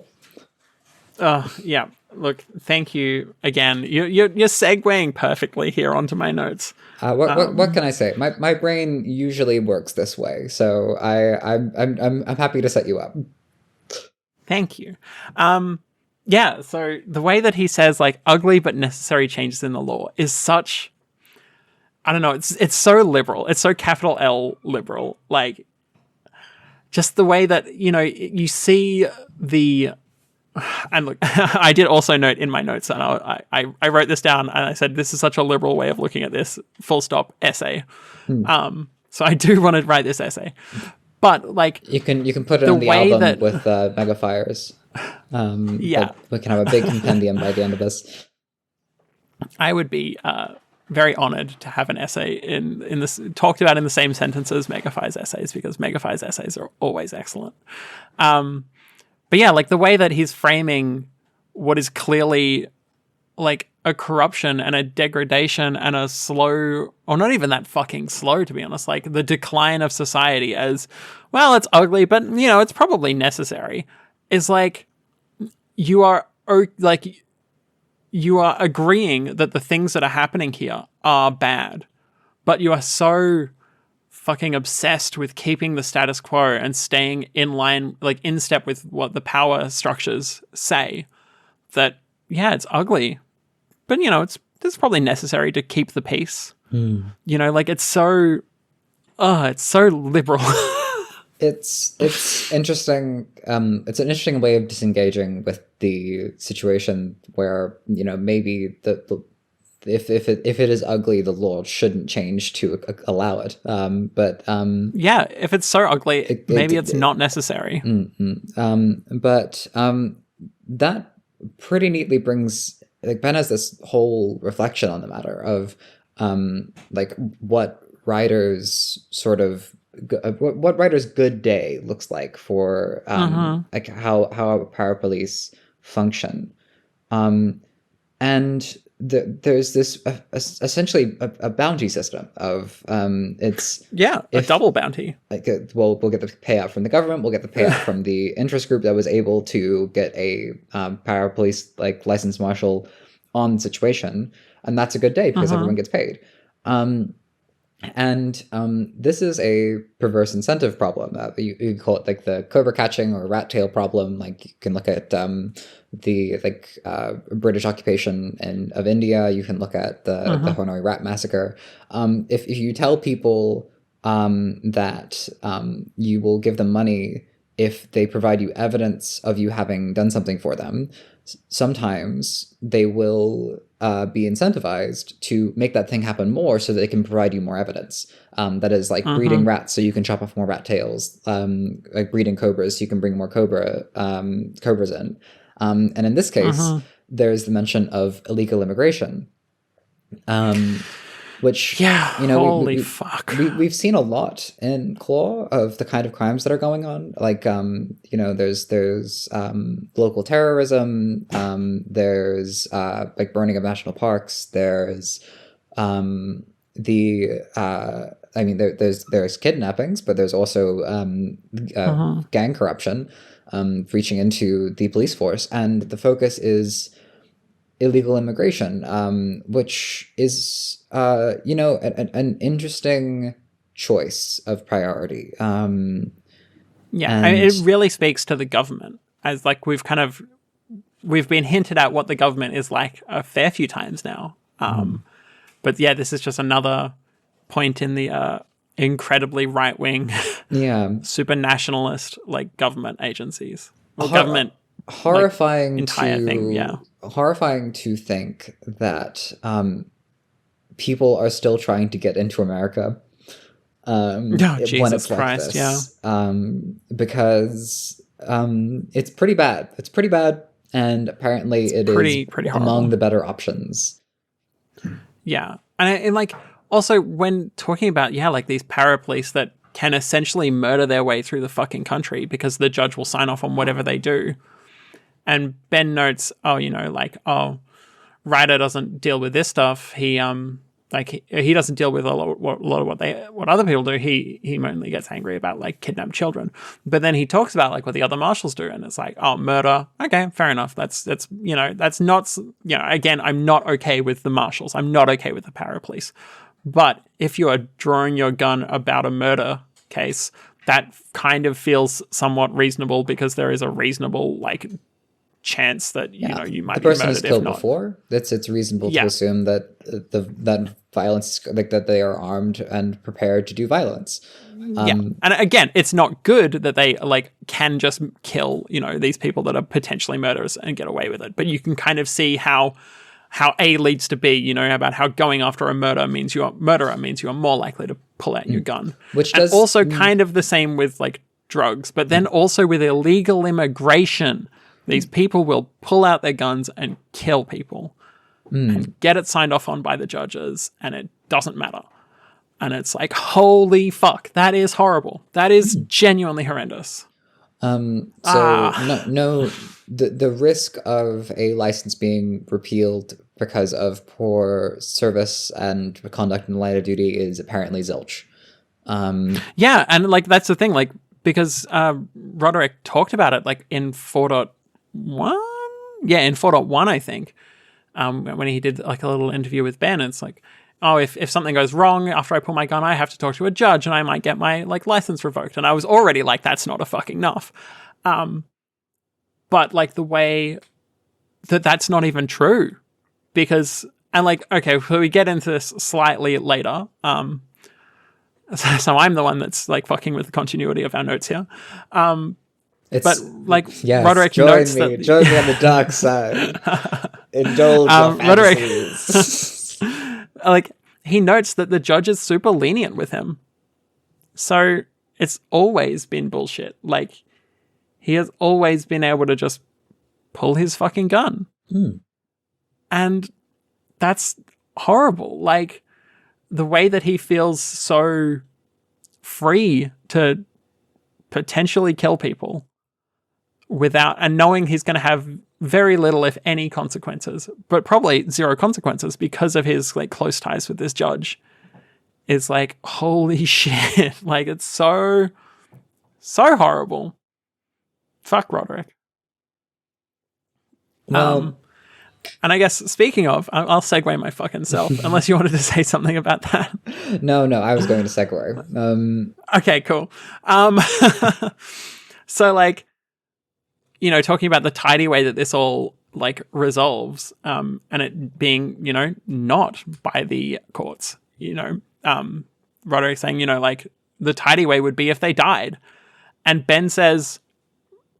Yeah. Look, thank you again. You're segueing perfectly here onto my notes. What can I say? My brain usually works this way, so I'm happy to set you up. Thank you. Yeah. So the way that he says like ugly but necessary changes in the law is such. I don't know. It's so liberal. It's so capital L liberal. Like just the way that you see the. And look, I did also note in my notes, and I wrote this down, and I said, this is such a liberal way of looking at this, full stop, essay. So I do want to write this essay. But, like... You can put it on the album with Mega Fires. Yeah. We can have a big compendium by the end of this. I would be very honored to have an essay in this, talked about in the same sentence as Megafire's essays, because Megafire's essays are always excellent. But yeah, like the way that he's framing what is clearly like a corruption and a degradation and a slow, or not even that fucking slow, to be honest, like the decline of society as, well, it's ugly, but it's probably necessary, is like you are agreeing that the things that are happening here are bad, but you are so fucking obsessed with keeping the status quo and staying in line, like in step with what the power structures say, that it's ugly, but it's probably necessary to keep the peace. Like it's so liberal. It's interesting. It's an interesting way of disengaging with the situation where maybe if it is ugly, the law shouldn't change to allow it. Yeah, if it's so ugly, maybe it's not necessary. But that pretty neatly brings, like, Ben has this whole reflection on the matter of like what writers sort of what writers' good day looks like for like how power police function, and there's this essentially a bounty system of it's a double bounty. Like we'll get the payout from the government, we'll get the payout from the interest group that was able to get a para police like licensed marshal on the situation, and that's a good day because everyone gets paid. And this is a perverse incentive problem. You call it like the cobra catching or rat tail problem. Like you can look at the British occupation of India. You can look at the Hanoi rat massacre. If you tell people that you will give them money if they provide you evidence of you having done something for them, sometimes they will be incentivized to make that thing happen more so that they can provide you more evidence. That is like breeding rats so you can chop off more rat tails, like breeding cobras so you can bring more cobras in. And in this case, there's the mention of illegal immigration, which, holy fuck. We've seen a lot in Claw of the kind of crimes that are going on. Like, there's local terrorism, there's like burning of national parks, there's there's kidnappings, but there's also gang corruption reaching into the police force, and the focus is illegal immigration, which is an interesting choice of priority. It really speaks to the government, as like we've been hinted at what the government is like a fair few times now. But yeah, this is just another point in the incredibly right-wing, super nationalist like government agencies or government horrifying like, entire thing. Yeah, horrifying to think that people are still trying to get into America. Oh, when Jesus it's like Christ, this, because it's pretty bad. It's pretty bad, and apparently it is pretty among horrible. the better options. Yeah, and like also when talking about like these parapolice that can essentially murder their way through the fucking country because the judge will sign off on whatever they do, and Ben notes, Ryder doesn't deal with this stuff. He he doesn't deal with a lot of what other people do. He mainly gets angry about like kidnapped children. But then he talks about like what the other marshals do, and it's like, oh, murder. Okay, fair enough. That's that's not again, I'm not okay with the marshals. I'm not okay with the parapolice. But if you are drawing your gun about a murder case, that kind of feels somewhat reasonable because there is a reasonable like chance that you might be murdered. The person is killed before. It's reasonable to assume that that violence, like that they are armed and prepared to do violence. And again, it's not good that they like can just kill these people that are potentially murderers and get away with it. But you can kind of see how A leads to B. About how going after a murderer means you are more likely to pull out your gun. Which does also kind of the same with like drugs, but then also with illegal immigration. These people will pull out their guns and kill people and get it signed off on by the judges, and it doesn't matter. And it's like, holy fuck, that is horrible. That is genuinely horrendous. The risk of a license being repealed because of poor service and conduct in the line of duty is apparently zilch. Yeah, and like that's the thing, like because Roderick talked about it like in 4.1? Yeah, in 4.1, I think. When he did like a little interview with Ben, it's like, oh, if something goes wrong after I pull my gun, I have to talk to a judge and I might get my like license revoked. And I was already like, that's not a fucking enough. But like the way that's not even true, because and like okay, so we get into this slightly later. So I'm the one that's like fucking with the continuity of our notes here. But like Roderick notes that join me on the dark side. Indulge your fantasies. Like he notes that the judge is super lenient with him, so it's always been bullshit. Like he has always been able to just pull his fucking gun, and that's horrible. Like the way that he feels so free to potentially kill people without, and knowing he's going to have very little, if any, consequences, but probably zero consequences because of his like close ties with this judge, is like, holy shit. Like it's so horrible. Fuck Roderick. Well, and I guess speaking of, I'll segue my fucking self, unless you wanted to say something about that. No, I was going to segue. Okay, cool. So like, talking about the tidy way that this all like resolves, and it being, not by the courts, Roderick saying, like the tidy way would be if they died. And Ben says,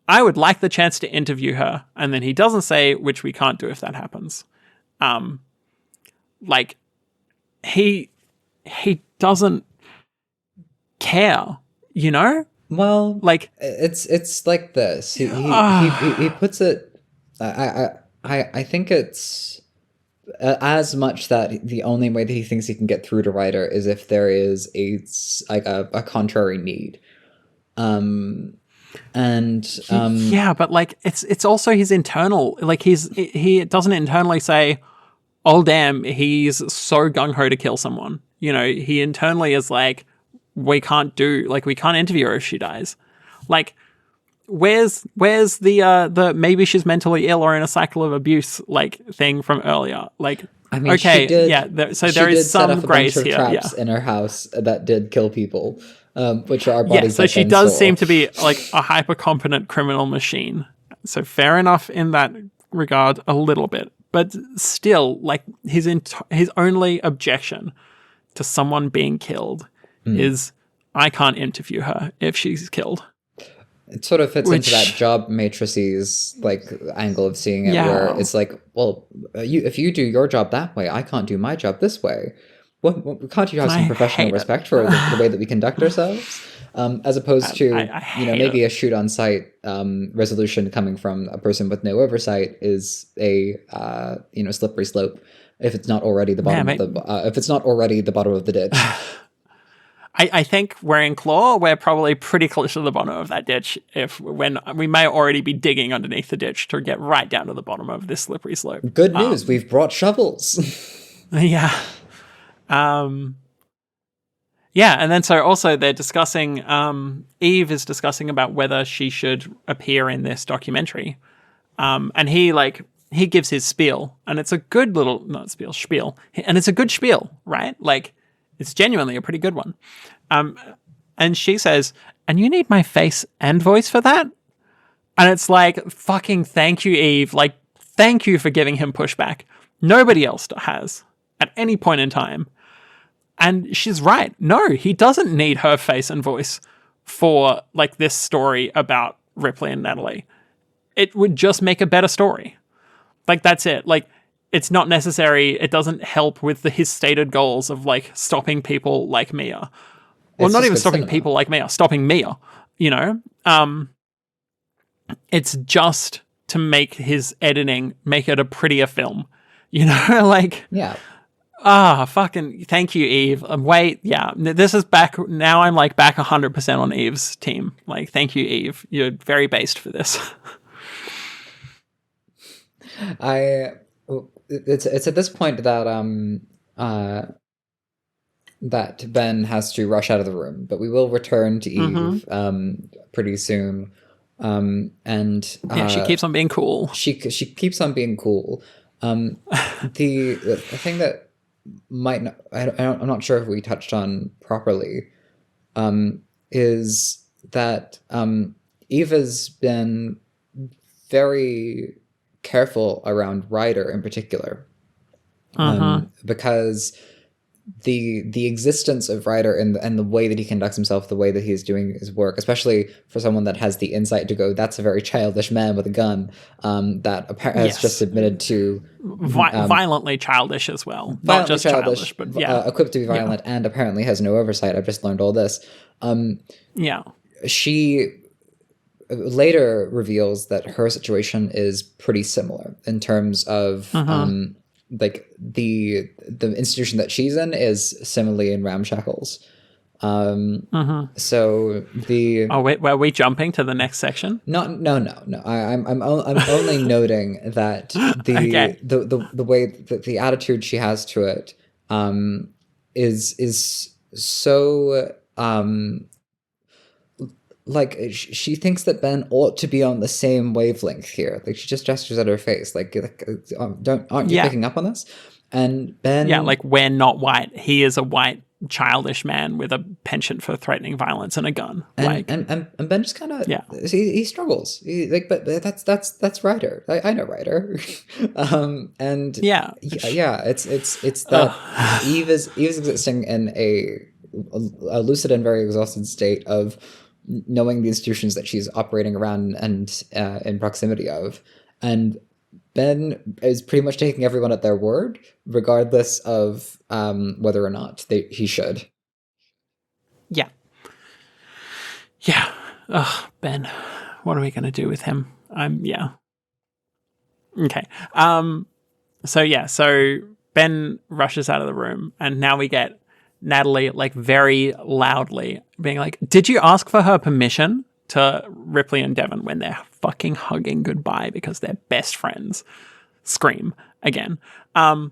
I would like the chance to interview her. And then he doesn't say, which we can't do if that happens. Like he doesn't care, Well, like it's like this. He puts it. I think it's as much that the only way that he thinks he can get through to Ryder is if there is a contrary need. Yeah, but like it's also his internal. Like he doesn't internally say, "Oh damn, he's so gung ho to kill someone." He internally is like, we can't interview her if she dies. Like, where's the maybe she's mentally ill or in a cycle of abuse like thing from earlier? Like, I mean, okay, she did, yeah. There is some grace here. Traps in her house that did kill people, which our bodies. So she does seem to be like a hyper competent criminal machine. So fair enough in that regard, a little bit, but still, like his only objection to someone being killed is I can't interview her if she's killed. It sort of fits into that Which, job matrices like angle of seeing it, where yeah, it's like, well, if you do your job that way, I can't do my job this way. Well, can't you have and I some professional hate it. respect for the way that we conduct ourselves, as opposed to I hate maybe it. a shoot on site resolution coming from a person with no oversight is a slippery slope if it's not already the Man, bottom of mate, the if it's not already the bottom of the ditch. I think we're in Claw. We're probably pretty close to the bottom of that ditch. When we may already be digging underneath the ditch to get right down to the bottom of this slippery slope. Good news, we've brought shovels. Yeah. Yeah, and then so also they're discussing. Eve is discussing about whether she should appear in this documentary, and he gives his spiel, and it's a good little not spiel, and it's a good spiel, right? Like it's genuinely a pretty good one. And she says, "And you need my face and voice for that?" And it's like, fucking thank you, Eve. Like, thank you for giving him pushback. Nobody else has at any point in time. And she's right. No, he doesn't need her face and voice for like this story about Ripley and Natalie. It would just make a better story. Like that's it. Like it's not necessary. It doesn't help with his stated goals of like stopping people like Mia. Well, It's not just even good stopping cinema. people like Mia, stopping Mia, you know? It's just to make his editing make it a prettier film. You know, like Yeah. fucking thank you, Eve. Wait, yeah, this is back now. I'm like back 100% on Eve's team. Like, thank you, Eve. You're very based for this. It's at this point that Ben has to rush out of the room, but we will return to Eve pretty soon. And Yeah, she keeps on being cool. she keeps on being cool. The thing that might not, I'm not sure if we touched on properly, is that Eva's been very careful around Ryder in particular, because the existence of Ryder and the way that he conducts himself, the way that he's doing his work, especially for someone that has the insight to go, that's a very childish man with a gun, that has just admitted to violently childish as well. Not just childish, but yeah, equipped to be violent, and apparently has no oversight. I've just learned all this. She later reveals that her situation is pretty similar in terms of like the institution that she's in is similarly in ramshackles. So the wait, were we jumping to the next section? No. I'm only noting that the way that the attitude she has to it is so like she thinks that Ben ought to be on the same wavelength here. Like she just gestures at her face, like aren't you picking up on this? And Ben, like we're not white. He is a white childish man with a penchant for threatening violence and a gun. And Ben just kind of he struggles. But that's Ryder. I know Ryder. And it's that Eve is existing in a lucid and very exhausted state of knowing the institutions that she's operating around and in proximity of, and Ben is pretty much taking everyone at their word, regardless of whether or not he should. Yeah. Ugh, Ben, what are we going to do with him? Okay. So Ben rushes out of the room, and now we get Natalie, like, very loudly being like, did you ask for her permission? To Ripley and Devon when they're fucking hugging goodbye because they're best friends. Scream again. But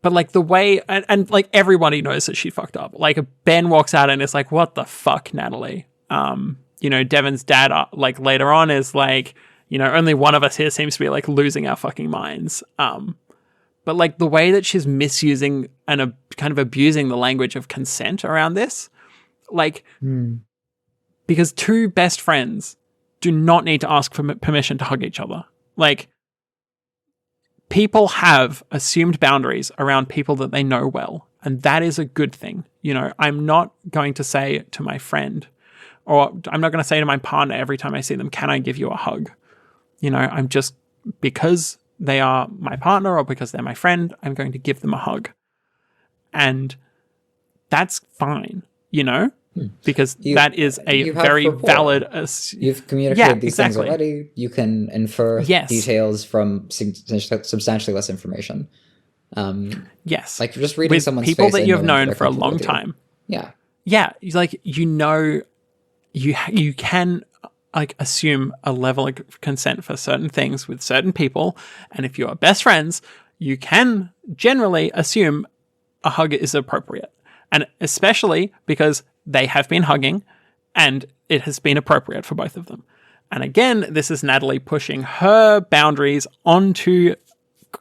like the way, and like everybody knows that she fucked up. Like Ben walks out and is like, what the fuck, Natalie? Devon's dad, like later on is like, only one of us here seems to be like losing our fucking minds. But like the way that she's misusing and kind of abusing the language of consent around this, like, because two best friends do not need to ask for permission to hug each other. Like, people have assumed boundaries around people that they know well, and that is a good thing. I'm not going to say to my friend, Or I'm not going to say to my partner every time I see them, can I give you a hug? You know, I'm just, because they are my partner or because they're my friend, I'm going to give them a hug. And that's fine, you know? Because that is a very valid... You've communicated these things already. You can infer details from substantially less information. Yes. Like just reading someone's people face that you've known for a long time. Yeah. Yeah. Like, you know, you can like assume a level of consent for certain things with certain people. And if you are best friends, you can generally assume a hug is appropriate. And especially because they have been hugging and it has been appropriate for both of them. And again, this is Natalie pushing her boundaries onto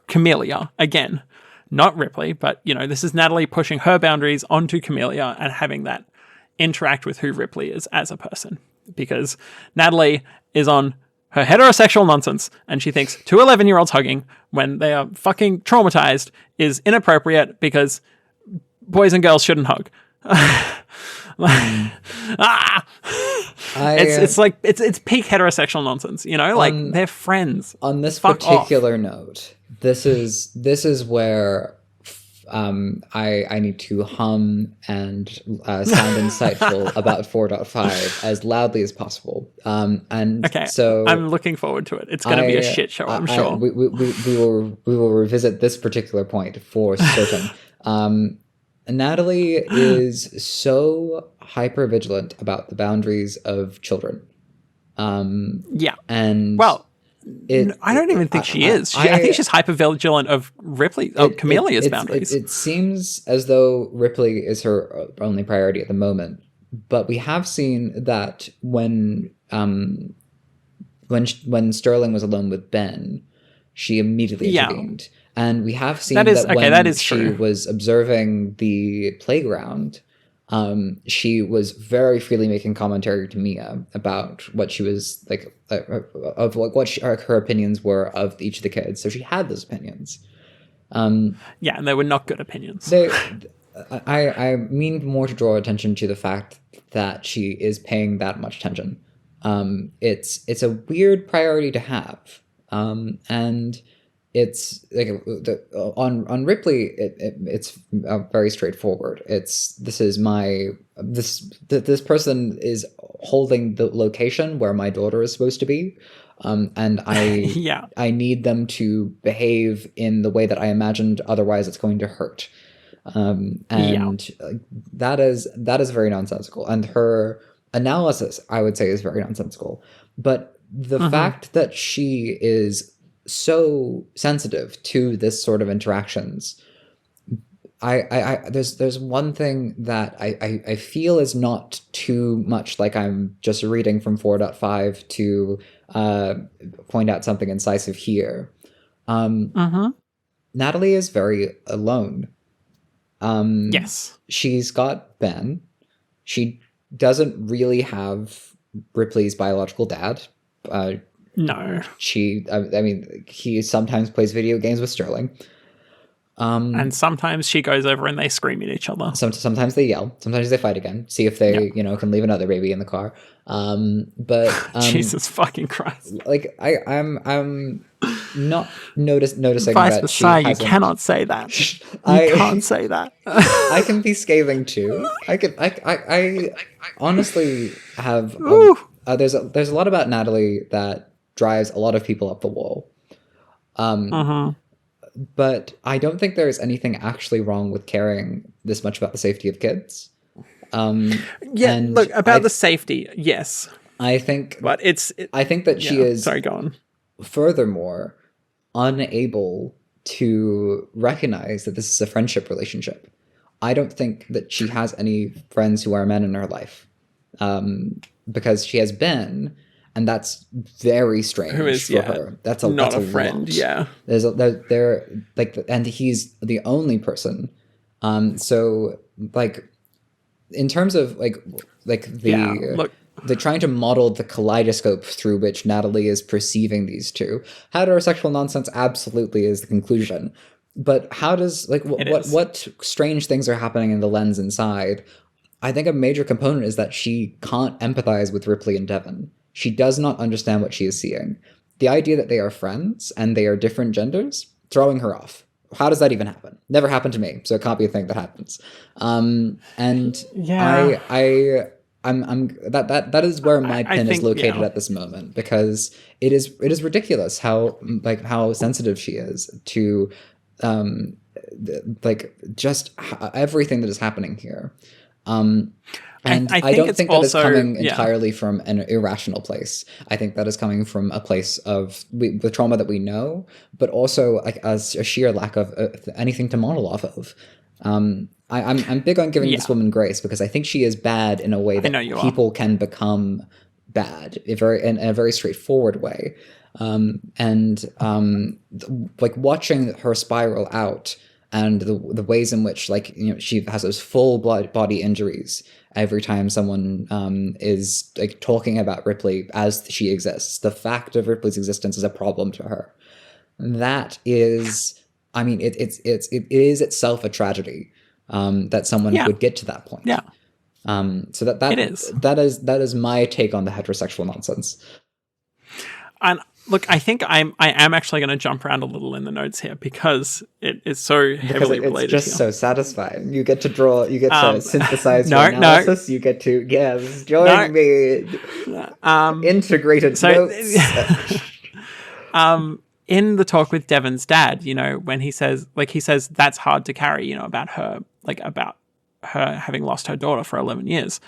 Camellia again. Not Ripley, but, you know, this is Natalie pushing her boundaries onto Camellia and having that interact with who Ripley is as a person. Because Natalie is on her heterosexual nonsense and she thinks 2 11-year-olds hugging when they are fucking traumatized is inappropriate because boys and girls shouldn't hug. It's like it's peak heterosexual nonsense, you know, like they're friends. On this particular note, this is where I need to hum and sound insightful about 4.5 as loudly as possible. And okay, so I'm looking forward to it. It's going to be a shit show, I'm sure. We will revisit this particular point for certain. Natalie is so hyper vigilant about the boundaries of children. Yeah. And well, I don't even think she is. I think she's hyper vigilant of Camelia's boundaries. It seems as though Ripley is her only priority at the moment. But we have seen that when Sterling was alone with Ben, she immediately intervened. And we have seen when she was observing the playground, she was very freely making commentary to Mia about what she was like, of what her opinions were of each of the kids. So she had those opinions. And they were not good opinions. I mean more to draw attention to the fact that she is paying that much attention. It's a weird priority to have, and it's like on Ripley. It's very straightforward. This person is holding the location where my daughter is supposed to be, and I need them to behave in the way that I imagined. Otherwise, it's going to hurt. That is very nonsensical. And her analysis, I would say, is very nonsensical. But the fact that she is so sensitive to this sort of interactions, there's one thing that I feel is not too much like I'm just reading from 4.5 to point out something incisive here. Natalie is very alone. Yes. She's got Ben. She doesn't really have Ripley's biological dad. No. He sometimes plays video games with Sterling. And sometimes she goes over and they scream at each other. Sometimes they yell. Sometimes they fight again. See if they, can leave another baby in the car. But Jesus fucking Christ! Like I'm not noticing Vice that she hasn't... You cannot say that. You can't say that. I can be scathing too. I honestly have. There's a lot about Natalie that drives a lot of people up the wall. But I don't think there's anything actually wrong with caring this much about the safety of kids. Look, about the safety, yes. I think, but I think that she is. Sorry, go on. Furthermore, unable to recognize that this is a friendship relationship. I don't think that she has any friends who are men in her life, because she has Ben. And that's very strange for her. That's a friend. Lot. Yeah, and he's the only person. So like, in terms of they're trying to model the kaleidoscope through which Natalie is perceiving these two. Heterosexual nonsense absolutely is the conclusion, but how does what strange things are happening in the lens inside I think a major component is that she can't empathize with Ripley and Devon. She does not understand what she is seeing. The idea that they are friends and they are different genders, throwing her off. How does that even happen? Never happened to me, so it can't be a thing that happens. And Yeah. I'm that is where my I pin is think, located yeah. at this moment, because it is ridiculous how sensitive she is to just everything that is happening here. And I I think don't it's think that is also, coming yeah. entirely from an irrational place. I think that is coming from a place of the trauma that we know, but also like a sheer lack of anything to model off of. I'm big on giving this Yeah. woman grace, because I think she is bad in a way I know that you are. people can become bad in a very straightforward way. Like watching her spiral out, and the ways in which, like, she has those full body injuries every time someone is like talking about Ripley as she exists. The fact of Ripley's existence is a problem to her. That is, I mean, it is itself a tragedy, that someone Yeah. would get to that point. Yeah. So It is. that is my take on the heterosexual nonsense. And look, I think I am actually going to jump around a little in the notes here because it is so Because heavily it's related just here. so satisfying. You get to draw, you get to Um, synthesize your no, no, analysis. You get to, yes, join no. me. Integrated So, notes. in the talk with Devon's dad, when he says that's hard to carry, about her, about her having lost her daughter for 11 years.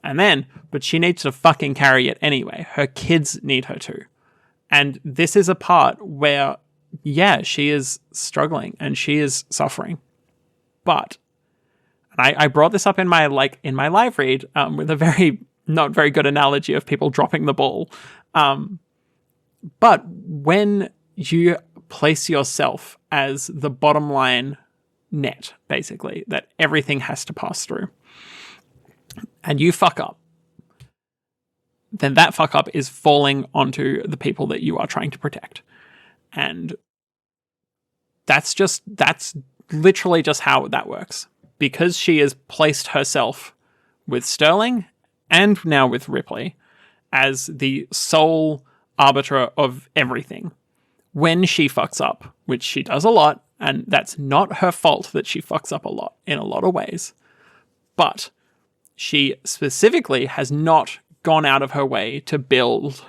And then, but she needs to fucking carry it anyway. Her kids need her to. And this is a part where, yeah, she is struggling and she is suffering. But, and I brought this up in my live read with a very not very good analogy of people dropping the ball. But when you place yourself as the bottom line net, basically, that everything has to pass through, and you fuck up, then that fuck up is falling onto the people that you are trying to protect. And that's literally just how that works. Because she has placed herself with Sterling and now with Ripley as the sole arbiter of everything. When she fucks up, which she does a lot, and that's not her fault that she fucks up a lot in a lot of ways, but she specifically has not gone out of her way to build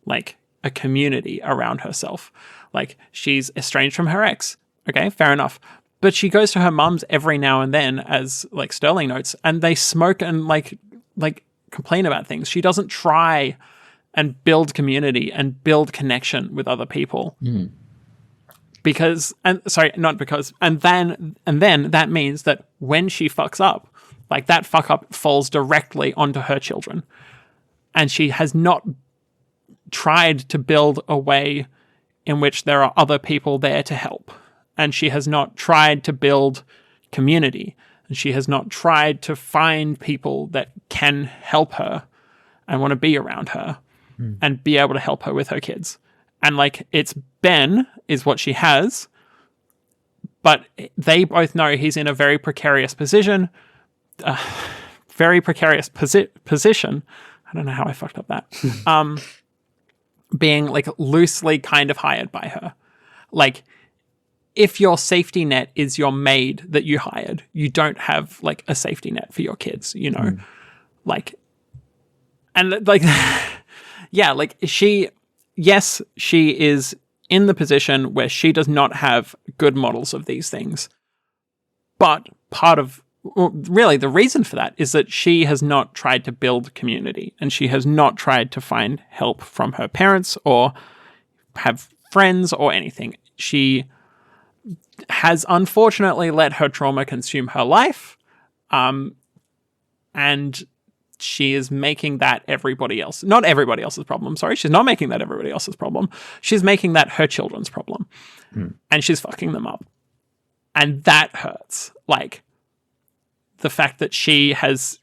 like a community around herself. Like, she's estranged from her ex. Okay, fair enough. But she goes to her mum's every now and then, as like Sterling notes, and they smoke and like complain about things. She doesn't try and build community and build connection with other people. Mm. And then that means that when she fucks up, like, that fuck up falls directly onto her children. And she has not tried to build a way in which there are other people there to help. And she has not tried to build community. And she has not tried to find people that can help her and want to be around her and be able to help her with her kids. And like, it's Ben is what she has, but they both know he's in a very precarious position. Position. I don't know how I fucked up that. Being like loosely kind of hired by her. Like, if your safety net is your maid that you hired, you don't have like a safety net for your kids, like, and like, yeah, like she is in the position where she does not have good models of these things. But really the reason for that is that she has not tried to build community, and she has not tried to find help from her parents or have friends or anything. She has unfortunately let her trauma consume her life, and she is making that not everybody else's problem. Sorry, she's not making that everybody else's problem. She's making that her children's problem, and she's fucking them up, and that hurts. Like, the fact that she has,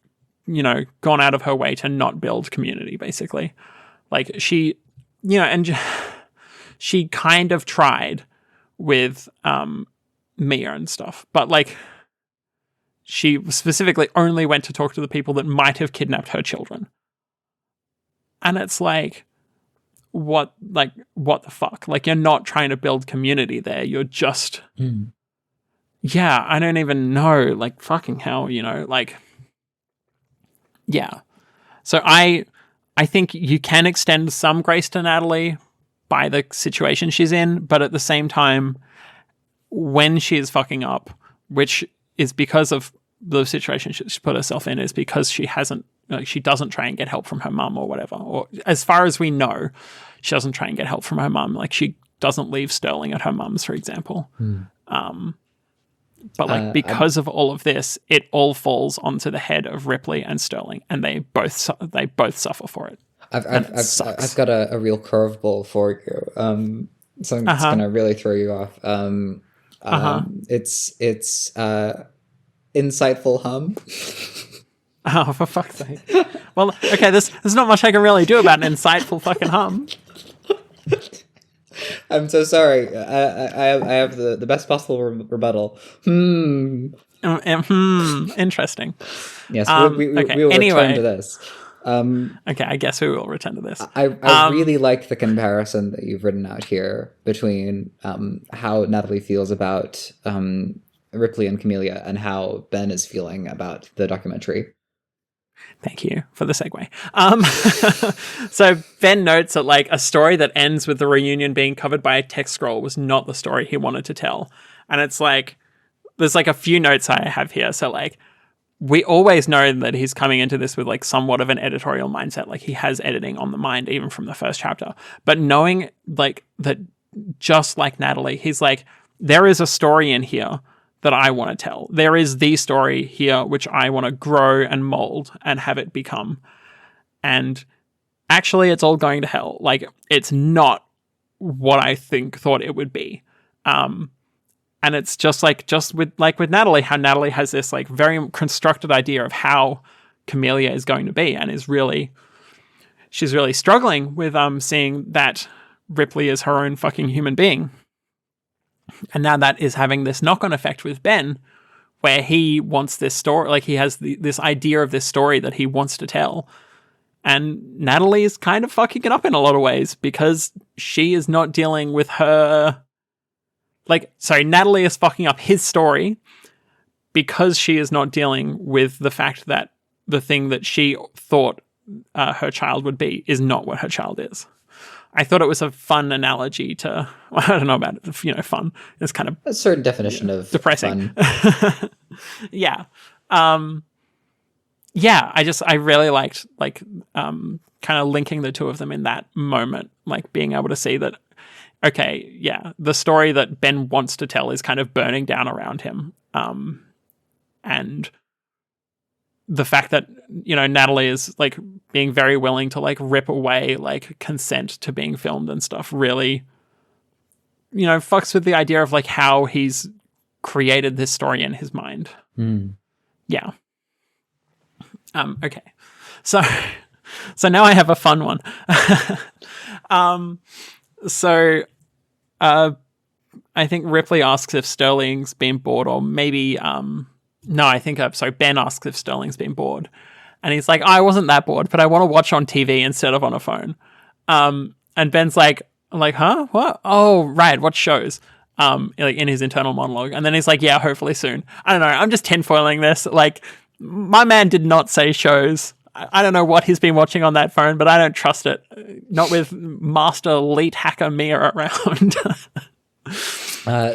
gone out of her way to not build community, basically. Like, she, and she kind of tried with Mia and stuff, but like, she specifically only went to talk to the people that might have kidnapped her children. And it's like, what the fuck? Like, you're not trying to build community there. You're just, yeah, I don't even know. Like, fucking hell, like, yeah. So I think you can extend some grace to Natalie by the situation she's in, but at the same time, when she is fucking up, which is because of the situation she's put herself in, is because she doesn't try and get help from her mum or whatever. Or as far as we know, she doesn't try and get help from her mum. Like, she doesn't leave Sterling at her mum's, for example. But like, because of all of this, it all falls onto the head of Ripley and Sterling, and they both suffer for it. I've got a real curveball for you. Something that's gonna really throw you off. It's insightful hum. Oh, for fuck's sake! Well, okay, there's not much I can really do about an insightful fucking hum. I'm so sorry. I have the best possible rebuttal. Interesting. Yes, we will return to this. Okay, I guess we will return to this. I really like the comparison that you've written out here between how Natalie feels about Ripley and Camellia and how Ben is feeling about the documentary. Thank you for the segue. So Ben notes that like a story that ends with the reunion being covered by a text scroll was not the story he wanted to tell. And it's like, there's like a few notes I have here. So like, we always know that he's coming into this with like somewhat of an editorial mindset. Like, he has editing on the mind, even from the first chapter. But knowing like that, just like Natalie, he's like, there is a story in here that I want to tell. There is the story here which I want to grow and mold and have it become. And actually, it's all going to hell. Like, it's not what I thought it would be. And it's just with Natalie, how Natalie has this like very constructed idea of how Camellia is going to be, and she's really struggling with seeing that Ripley is her own fucking human being. And now that is having this knock-on effect with Ben, where he wants this story, like he has this idea of this story that he wants to tell. And Natalie is kind of fucking it up in a lot of ways because she is not dealing with her... Natalie is fucking up his story because she is not dealing with the fact that the thing that she thought her child would be is not what her child is. I thought it was a fun analogy to... I don't know about it, fun. It's kind of... a certain definition of depressing. Fun. Yeah. I really liked, kind of linking the two of them in that moment, like being able to see that, okay, yeah, the story that Ben wants to tell is kind of burning down around him. And the fact that, Natalie is like being very willing to like rip away like consent to being filmed and stuff really, fucks with the idea of like how he's created this story in his mind. Yeah. Okay. So now I have a fun one. I think Ripley asks if Sterling's been bored, or maybe, Ben asks if Sterling's been bored. And he's like, I wasn't that bored, but I want to watch on TV instead of on a phone. And Ben's like, huh? What? Oh, right. What shows? Like in his internal monologue. And then he's like, yeah, hopefully soon. I don't know. I'm just tinfoiling this. Like, my man did not say shows. I don't know what he's been watching on that phone, but I don't trust it. Not with master elite hacker Mia around.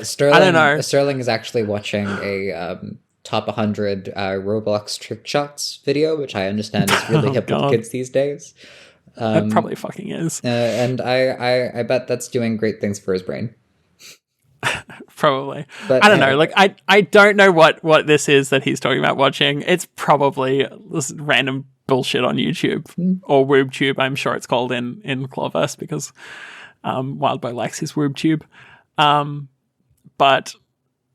Sterling, I don't know. Sterling is actually watching a top 100 Roblox trick shots video, which I understand is really hip with kids these days. It probably fucking is. And I bet that's doing great things for his brain. Probably. But I don't know. Like, I don't know what this is that he's talking about watching. It's probably this random bullshit on YouTube or WoobTube. I'm sure it's called in Clawverse because Wildboy likes his WoobTube. But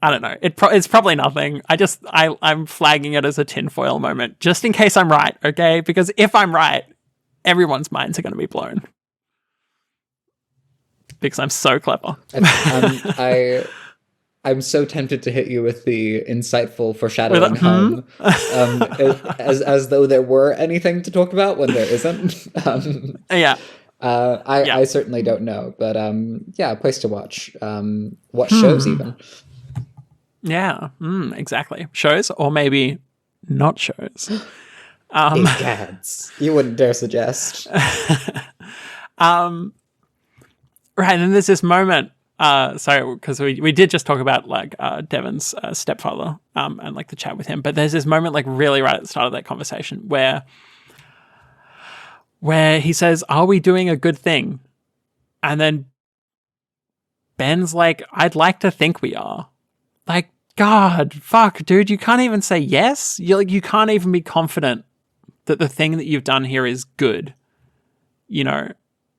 I don't know. It's probably nothing. I'm flagging it as a tinfoil moment just in case I'm right, okay? Because if I'm right, everyone's minds are going to be blown. Because I'm so clever. I'm so tempted to hit you with the insightful foreshadowing hum, as though there were anything to talk about when there isn't. Yeah. I certainly don't know, but yeah, a place to watch. Watch shows even. Yeah, exactly. Shows, or maybe not shows. Gads. You wouldn't dare suggest. Right, and there's this moment. So because we did just talk about like Devon's stepfather and like the chat with him, but there's this moment like really right at the start of that conversation where he says, "Are we doing a good thing?" And then Ben's like, "I'd like to think we are." Like, God, fuck, dude, you can't even say yes. You can't even be confident that the thing that you've done here is good. You know,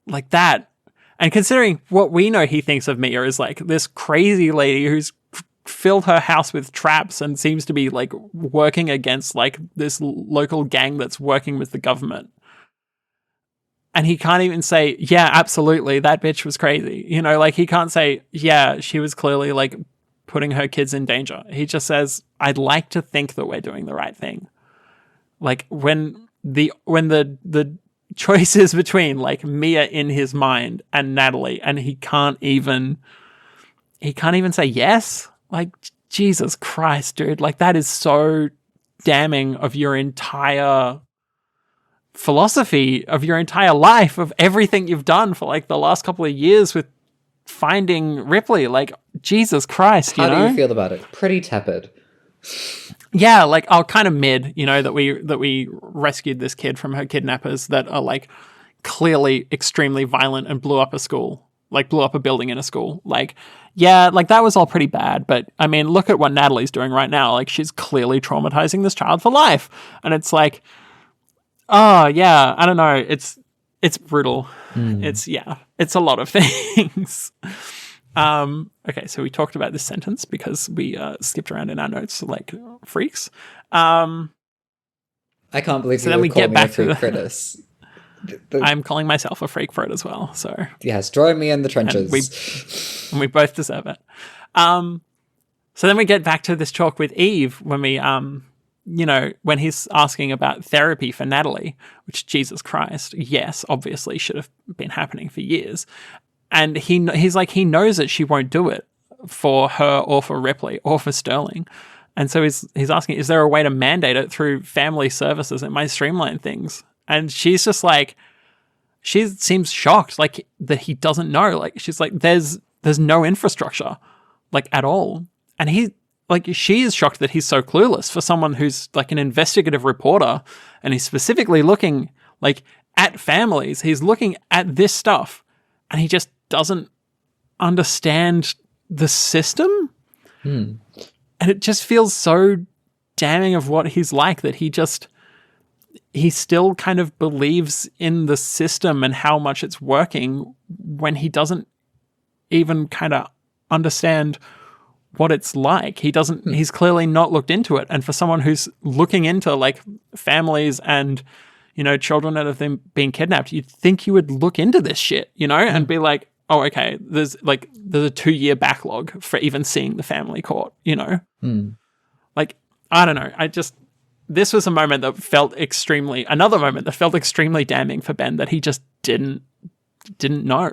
like that. And considering what we know he thinks of Mia is like this crazy lady who's filled her house with traps and seems to be like working against like this local gang that's working with the government. And he can't even say, yeah, absolutely, that bitch was crazy. You know, like he can't say, yeah, she was clearly like putting her kids in danger. He just says, I'd like to think that we're doing the right thing. Like when the choice is between like Mia in his mind and Natalie, and he can't even say yes. Like, Jesus Christ, dude. Like, that is so damning of your entire philosophy, of your entire life, of everything you've done for like the last couple of years with finding Ripley. Like, Jesus Christ, How do you feel about it? Pretty tepid. Yeah, like, kind of mid, you know, that we rescued this kid from her kidnappers that are like clearly extremely violent and blew up a school, like blew up a building in a school. Like, yeah, like that was all pretty bad. But I mean, look at what Natalie's doing right now. Like, she's clearly traumatizing this child for life. And it's like, oh yeah, I don't know. It's brutal. It's a lot of things. Okay, so we talked about this sentence because we skipped around in our notes like freaks. I can't believe so. Then we get back to freak I'm calling myself a freak for it as well. So yes, join me in the trenches. And we both deserve it. So then we get back to this talk with Eve when we when he's asking about therapy for Natalie, which, Jesus Christ, yes, obviously should have been happening for years. And he's like, he knows that she won't do it for her or for Ripley or for Sterling. And so he's asking, is there a way to mandate it through family services? It might streamline things. And she's just like, she seems shocked, like that he doesn't know. Like, she's like, there's no infrastructure, like, at all. And she is shocked that he's so clueless for someone who's like an investigative reporter, and he's specifically looking like at families. He's looking at this stuff, and he just doesn't understand the system. And it just feels so damning of what he's like, that he still kind of believes in the system and how much it's working when he doesn't even kind of understand what it's like. He's clearly not looked into it. And for someone who's looking into like families and, you know, children that have been kidnapped, you'd think you would look into this shit, you know, and be like, oh, okay, there's a 2-year backlog for even seeing the family court, you know? Like, I don't know. This was another moment that felt extremely damning for Ben, that he just didn't know.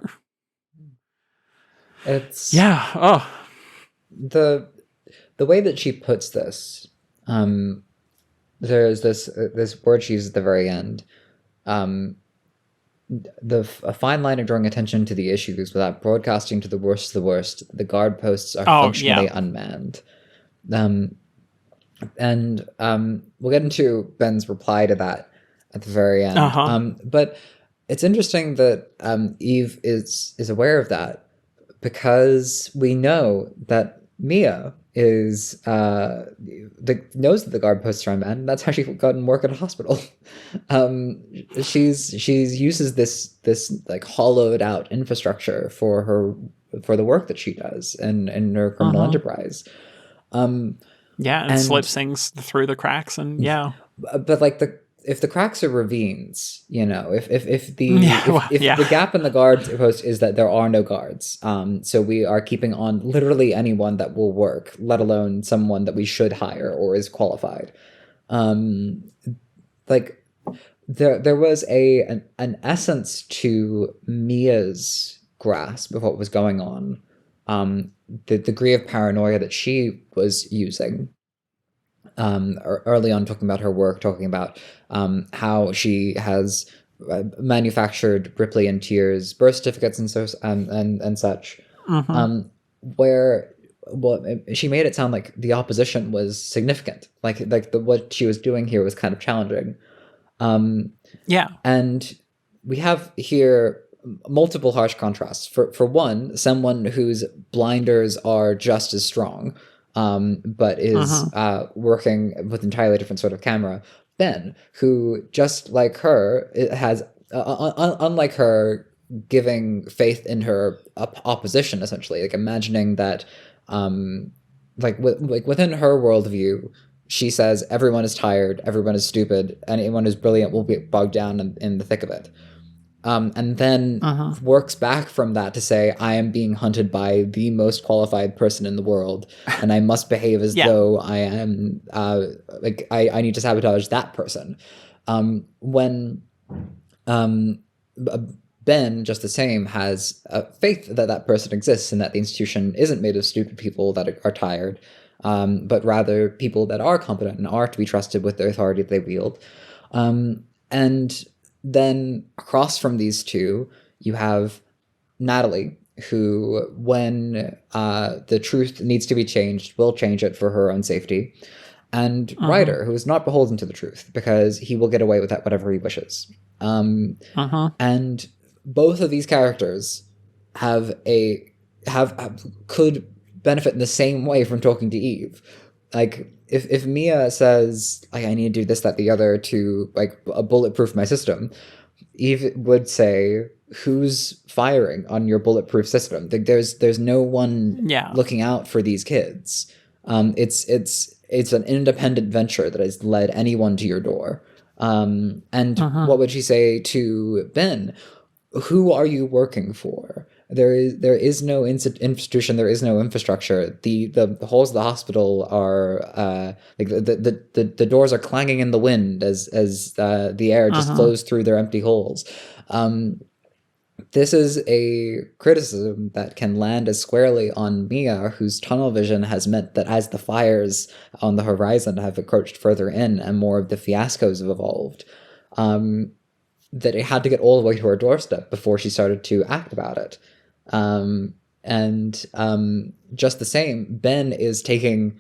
It's... Yeah. Oh. The way that she puts this, there's this word she uses at the very end. A fine line of drawing attention to the issues without broadcasting to the worst of the worst. The guard posts are functionally unmanned. And we'll get into Ben's reply to that at the very end. But it's interesting that Eve is aware of that, because we know that Mia knows that the guard posts are unmanned. That's how she got in work at a hospital. She's uses this like hollowed out infrastructure for the work that she does in her criminal enterprise. And slips things through the cracks, and but like if the cracks are ravines, if Yeah. the gap in the guard post is that there are no guards, so we are keeping on literally anyone that will work, let alone someone that we should hire or is qualified. Like there was an essence to Mia's grasp of what was going on, the degree of paranoia that she was using. Early on, talking about her work, talking about how she has manufactured Ripley and Tears birth certificates and such, where she made it sound like the opposition was significant, like what she was doing here was kind of challenging. And we have here multiple harsh contrasts. For one, someone whose blinders are just as strong, but is working with entirely different sort of camera. Ben, who just like her, it has unlike her, giving faith in her opposition, essentially, like imagining that, within her worldview, she says everyone is tired, everyone is stupid, anyone who's brilliant will be bogged down in the thick of it. And then works back from that to say, I am being hunted by the most qualified person in the world, and I must behave as though I am, I need to sabotage that person. When Ben, just the same, has faith that that person exists and that the institution isn't made of stupid people that are tired, but rather people that are competent and are to be trusted with the authority that they wield. And then across from these two, you have Natalie, who, when the truth needs to be changed, will change it for her own safety. And Ryder, who is not beholden to the truth because he will get away with that whatever he wishes. And both of these characters could benefit in the same way from talking to Eve. Like, if Mia says, like, I need to do this, that, the other to, like, bulletproof my system, Eve would say, who's firing on your bulletproof system? Like, there's no one looking out for these kids. It's an independent venture that has led anyone to your door. And what would she say to Ben? Who are you working for? There is no institution. There is no infrastructure. The halls of the hospital are like the doors are clanging in the wind as the air just flows through their empty holes. This is a criticism that can land as squarely on Mia, whose tunnel vision has meant that as the fires on the horizon have encroached further in and more of the fiascos have evolved, that it had to get all the way to her doorstep before she started to act about it. Just the same, Ben is taking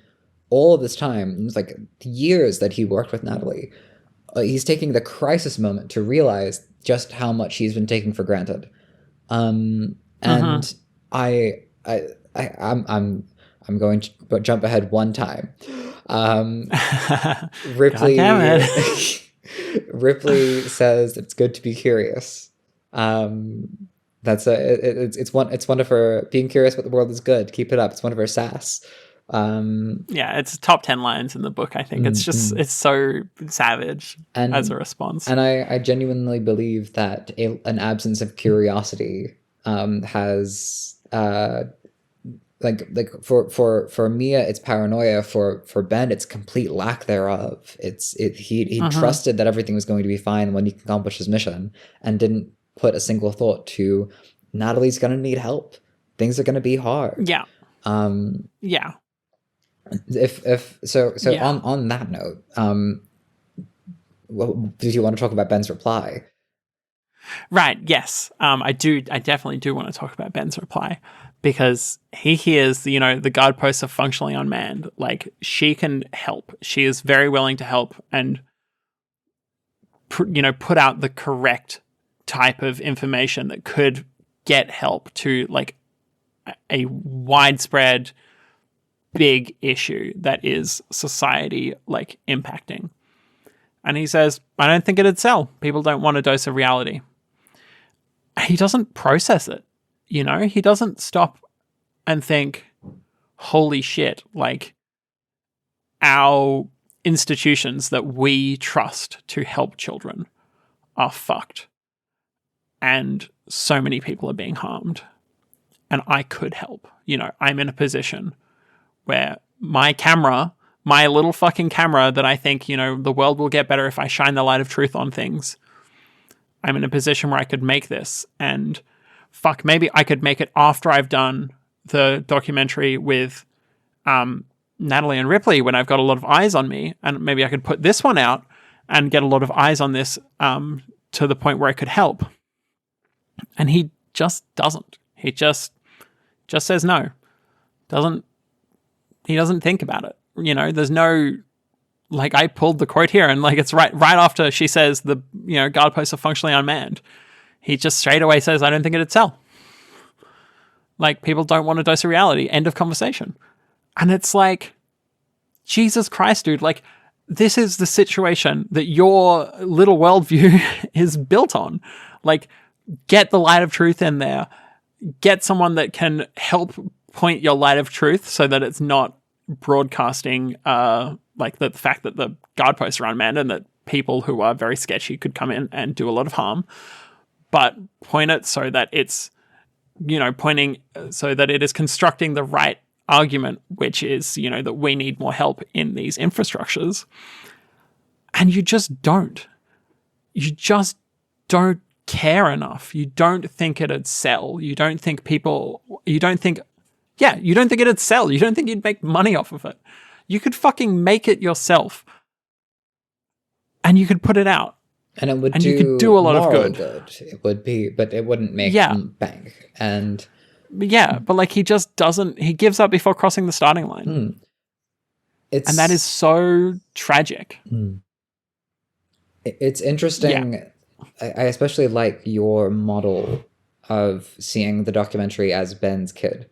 all of this time, it's like years that he worked with Natalie. He's taking the crisis moment to realize just how much he's been taking for granted. I'm going to jump ahead one time. Ripley Ripley says it's good to be curious. It's one of her, being curious about the world is good. Keep it up. It's one of her sass. It's top 10 lines in the book. I think it's just it's so savage as a response. And I genuinely believe that an absence of curiosity has for Mia it's paranoia. For Ben it's complete lack thereof. He trusted that everything was going to be fine when he accomplished his mission and didn't put a single thought to Natalie's going to need help. Things are going to be hard. Yeah. On that note, did you want to talk about Ben's reply? Right. Yes. I definitely do want to talk about Ben's reply, because he hears, the guard posts are functionally unmanned. Like, she can help. She is very willing to help and, put out the correct type of information that could get help to, like, a widespread big issue that is society, like, impacting. And he says, I don't think it'd sell. People don't want a dose of reality. He doesn't process it, He doesn't stop and think, holy shit, like, our institutions that we trust to help children are fucked. And so many people are being harmed. And I could help. I'm in a position where my camera, my little fucking camera that I think, the world will get better if I shine the light of truth on things. I'm in a position where I could make this, and maybe I could make it after I've done the documentary with Natalie and Ripley when I've got a lot of eyes on me, and maybe I could put this one out and get a lot of eyes on this to the point where I could help. And he just doesn't. He just says no. He doesn't think about it. There's no, I pulled the quote here, and it's right after she says the guard posts are functionally unmanned. He just straight away says, I don't think it'd sell. People don't want a dose of reality. End of conversation. And it's Jesus Christ, dude. This is the situation that your little worldview is built on. Get the light of truth in there. Get someone that can help point your light of truth so that it's not broadcasting the fact that the guard posts are unmanned and that people who are very sketchy could come in and do a lot of harm. But point it so that it's, pointing so that it is constructing the right argument, which is, that we need more help in these infrastructures. And you just don't. You just don't care enough. You don't think it'd sell. You don't think it'd sell. You don't think you'd make money off of it. You could fucking make it yourself. And you could put it out. And it would you could do a lot of good. It would be, but it wouldn't make bank. And but he just doesn't. He gives up before crossing the starting line. And that is so tragic. It's interesting. Yeah. I especially like your model of seeing the documentary as Ben's kid.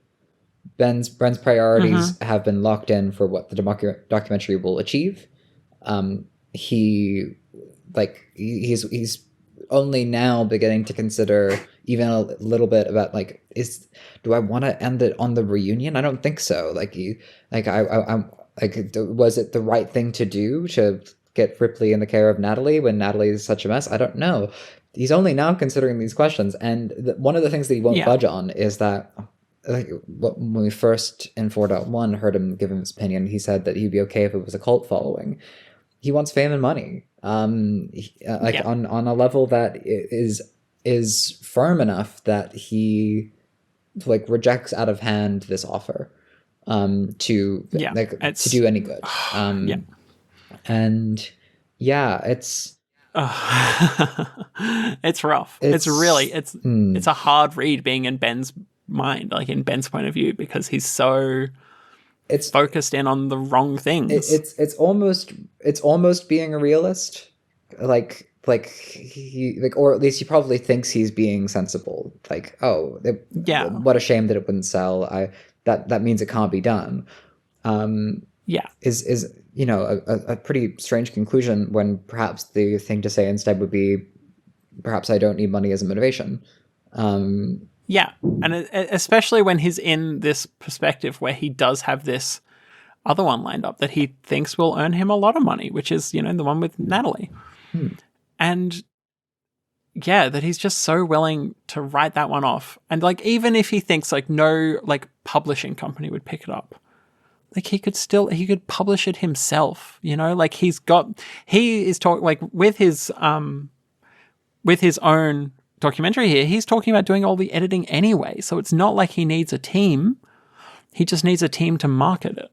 Ben's priorities have been locked in for what the documentary will achieve. He's only now beginning to consider even a little bit about do I want to end it on the reunion? I don't think so. Was it the right thing to do to get Ripley in the care of Natalie when Natalie is such a mess? I don't know. He's only now considering these questions, and one of the things that he won't budge on is that when we first in 4.1 heard him give him his opinion, he said that he'd be okay if it was a cult following. He wants fame and money, on a level that is firm enough that he rejects out of hand this offer to do any good. And it's it's rough. It's a hard read being in Ben's mind, in Ben's point of view, because he's so focused in on the wrong things. It's almost being a realist, or at least he probably thinks he's being sensible. What a shame that it wouldn't sell. That means it can't be done. Is a pretty strange conclusion when perhaps the thing to say instead would be, perhaps I don't need money as a motivation. And especially when he's in this perspective where he does have this other one lined up that he thinks will earn him a lot of money, which is, the one with Natalie. And that he's just so willing to write that one off. And even if he thinks no publishing company would pick it up, he could publish it himself, he is talking with his own documentary here, he's talking about doing all the editing anyway. So it's not like he needs a team. He just needs a team to market it.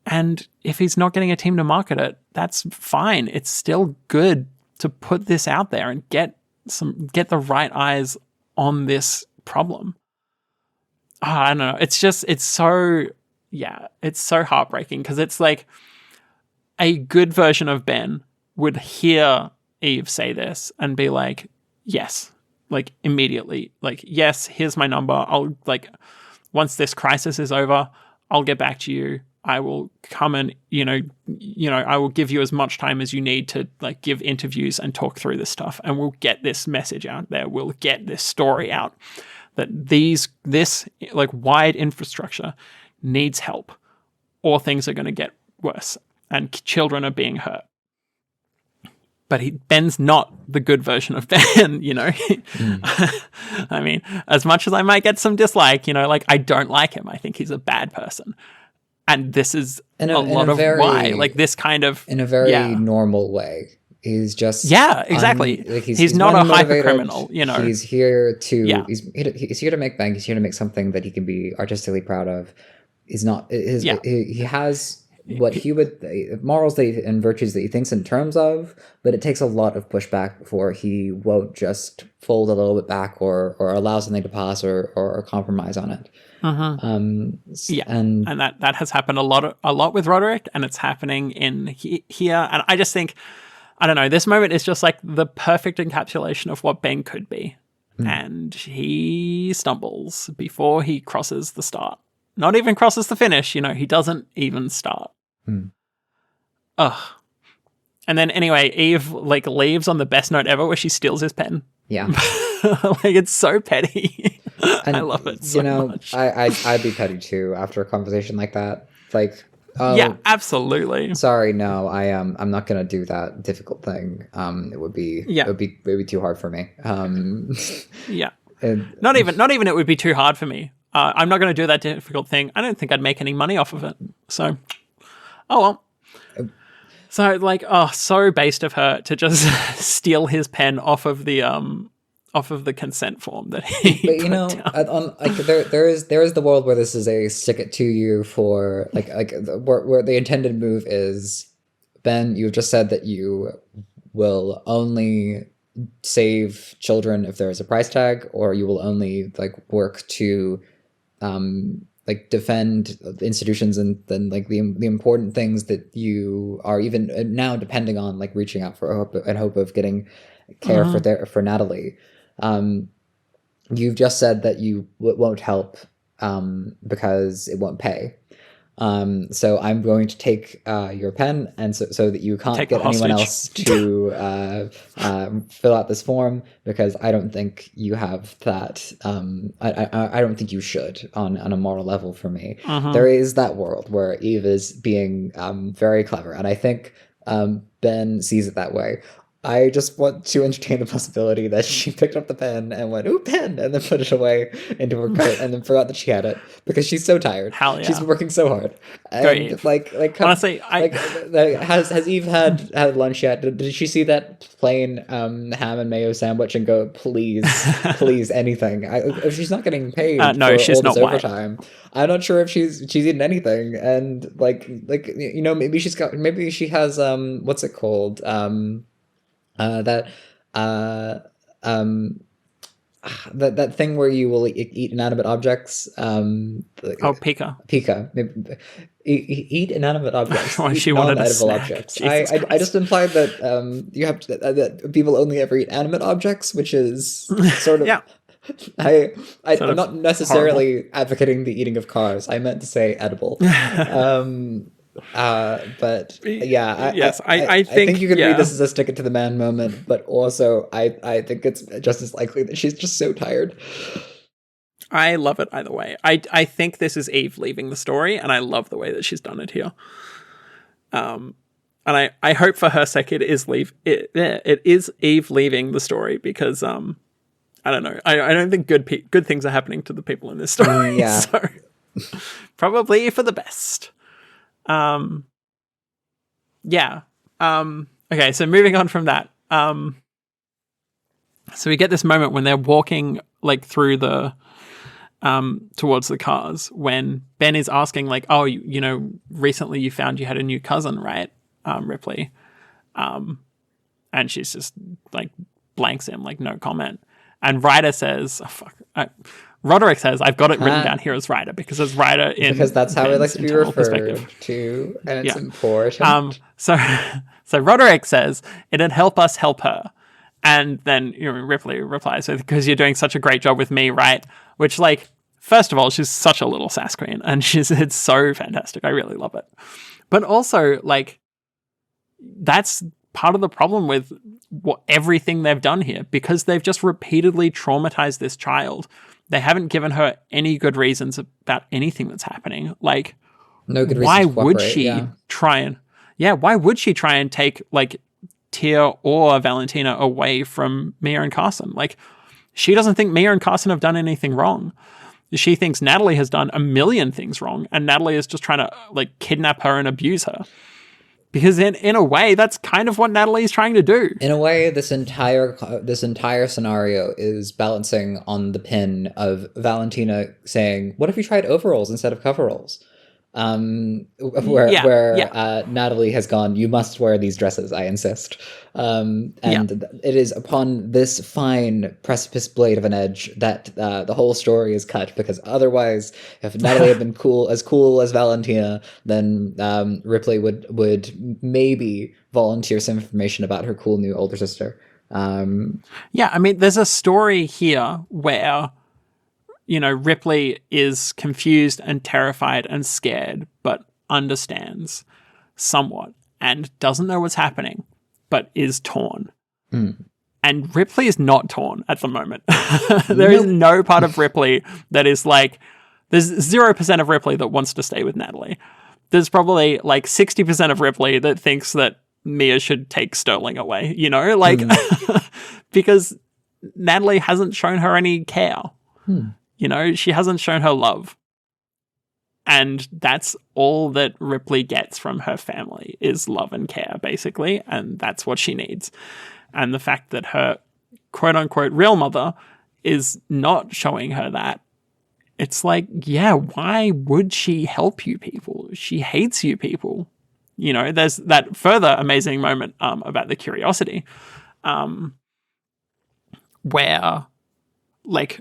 And if he's not getting a team to market it, that's fine. It's still good to put this out there and get the right eyes on this problem. I don't know. It's so heartbreaking, because it's a good version of Ben would hear Eve say this and be yes, immediately, yes, here's my number. I'll once this crisis is over, I'll get back to you. I will come and, I will give you as much time as you need to give interviews and talk through this stuff. And we'll get this message out there. We'll get this story out that this wide infrastructure needs help, or things are going to get worse. and children are being hurt. But Ben's not the good version of Ben, you know? I mean, as much as I might get some dislike, you know, like, I don't like him. I think he's a bad person. And this is a lot of why. Like, this kind of... In a very normal way. He's just... Yeah, exactly. He's not a hyper criminal, you know? He's here to... He's here to make bank. He's here to make something that he can be artistically proud of. He's not... He has... what he would morals and virtues that he thinks in terms of, but it takes a lot of pushback before he won't just fold a little bit back or allow something to pass or compromise on it. And that has happened a lot with Roderick, and it's happening in here. And I just think, I don't know, this moment is just like the perfect encapsulation of what Ben could be, and he stumbles before he crosses the start. Not even crosses the finish, you know, he doesn't even start. Ugh. And then anyway, Eve like leaves on the best note ever where she steals his pen. Yeah. Like, it's so petty. And, I love it so much. I'd be petty too after a conversation like that. Like, yeah, absolutely. Sorry, no, I'm not gonna do that difficult thing. It would be too hard for me. Yeah. Not even it would be too hard for me. I'm not going to do that difficult thing. I don't think I'd make any money off of it. So, oh well. So like, so based of her to just steal his pen off of the consent form that he. But you know, like there is the world where this is a stick it to you for where the intended move is, Ben, you've just said that you will only save children if there is a price tag, or you will only like work to like defend institutions and then like the important things that you are even now depending on, like reaching out for hope of getting care for Natalie. You've just said that you won't help because it won't pay. So I'm going to take your pen, and so that you can't get anyone else to fill out this form, because I don't think you have that. I don't think you should on a moral level for me. There is that world where Eve is being very clever, and I think Ben sees it that way. I just want to entertain the possibility that she picked up the pen and went, "Ooh, pen," and then put it away into her coat and then forgot that she had it because she's so tired. Hell yeah. She's been working so hard. And like honestly, has Eve had lunch yet? Did she see that plain ham and mayo sandwich and go, please anything? If she's not getting paid no, for she's all not this white. overtime, I'm not sure if she's eaten anything. And like you know, maybe she has what's it called? That thing where you will eat inanimate objects. Pika. Pika. Eat inanimate objects. Well, eat she wanted a non-edible snack. objects. I just implied that you have to, that people only ever eat animate objects, which is sort of yeah. I'm not necessarily advocating the eating of cars. I meant to say edible. But yeah, I think you can read this as a stick it to the man moment, but also I think it's just as likely that she's just so tired. I love it either way. I think this is Eve leaving the story, and I love the way that she's done it here. And I hope for her sake it is Eve leaving the story, because I don't know. I don't think good things are happening to the people in this story. Yeah. So probably for the best. Okay, so moving on from that. So we get this moment when they're walking like through the towards the cars, when Ben is asking like, "Oh, you know, recently you found you had a new cousin, right, Ripley?" And she's just like blanks him, like no comment. And Ryder says, Roderick says, "I've got it written down here as Ryder," because as Ryder because that's how it likes to be referred to, and it's important. So Roderick says, "It'd help us help her," and then Ripley replies, "Because you're doing such a great job with me, right?" Which, like, first of all, she's such a little sass queen, and it's so fantastic. I really love it. But also, like, that's part of the problem with everything they've done here, because they've just repeatedly traumatized this child. They haven't given her any good reasons about anything that's happening. Like, no good reason. Why would she try and? why would she try and take like Tia or Valentina away from Mia and Carson? Like, she doesn't think Mia and Carson have done anything wrong. She thinks Natalie has done a million things wrong, and Natalie is just trying to like kidnap her and abuse her. Because in a way, that's kind of what Natalie is trying to do. In a way, this entire scenario is balancing on the pin of Valentina saying, "What if you tried overalls instead of coveralls?" Where Natalie has gone, "You must wear these dresses, I insist." It is upon this fine precipice blade of an edge that the whole story is cut, because otherwise, if Natalie had been cool as Valentina, then Ripley would maybe volunteer some information about her cool new older sister. I mean, there's a story here where, you know, Ripley is confused and terrified and scared, but understands somewhat and doesn't know what's happening, but is torn. And Ripley is not torn at the moment. There is no part of Ripley that is like, there's 0% of Ripley that wants to stay with Natalie. There's probably like 60% of Ripley that thinks that Mia should take Sterling away, you know, like, because Natalie hasn't shown her any care. You know, she hasn't shown her love. And that's all that Ripley gets from her family is love and care, basically. And that's what she needs. And the fact that her quote-unquote real mother is not showing her that, it's like, yeah, why would she help you people? She hates you people. You know, there's that further amazing moment about the curiosity where, like,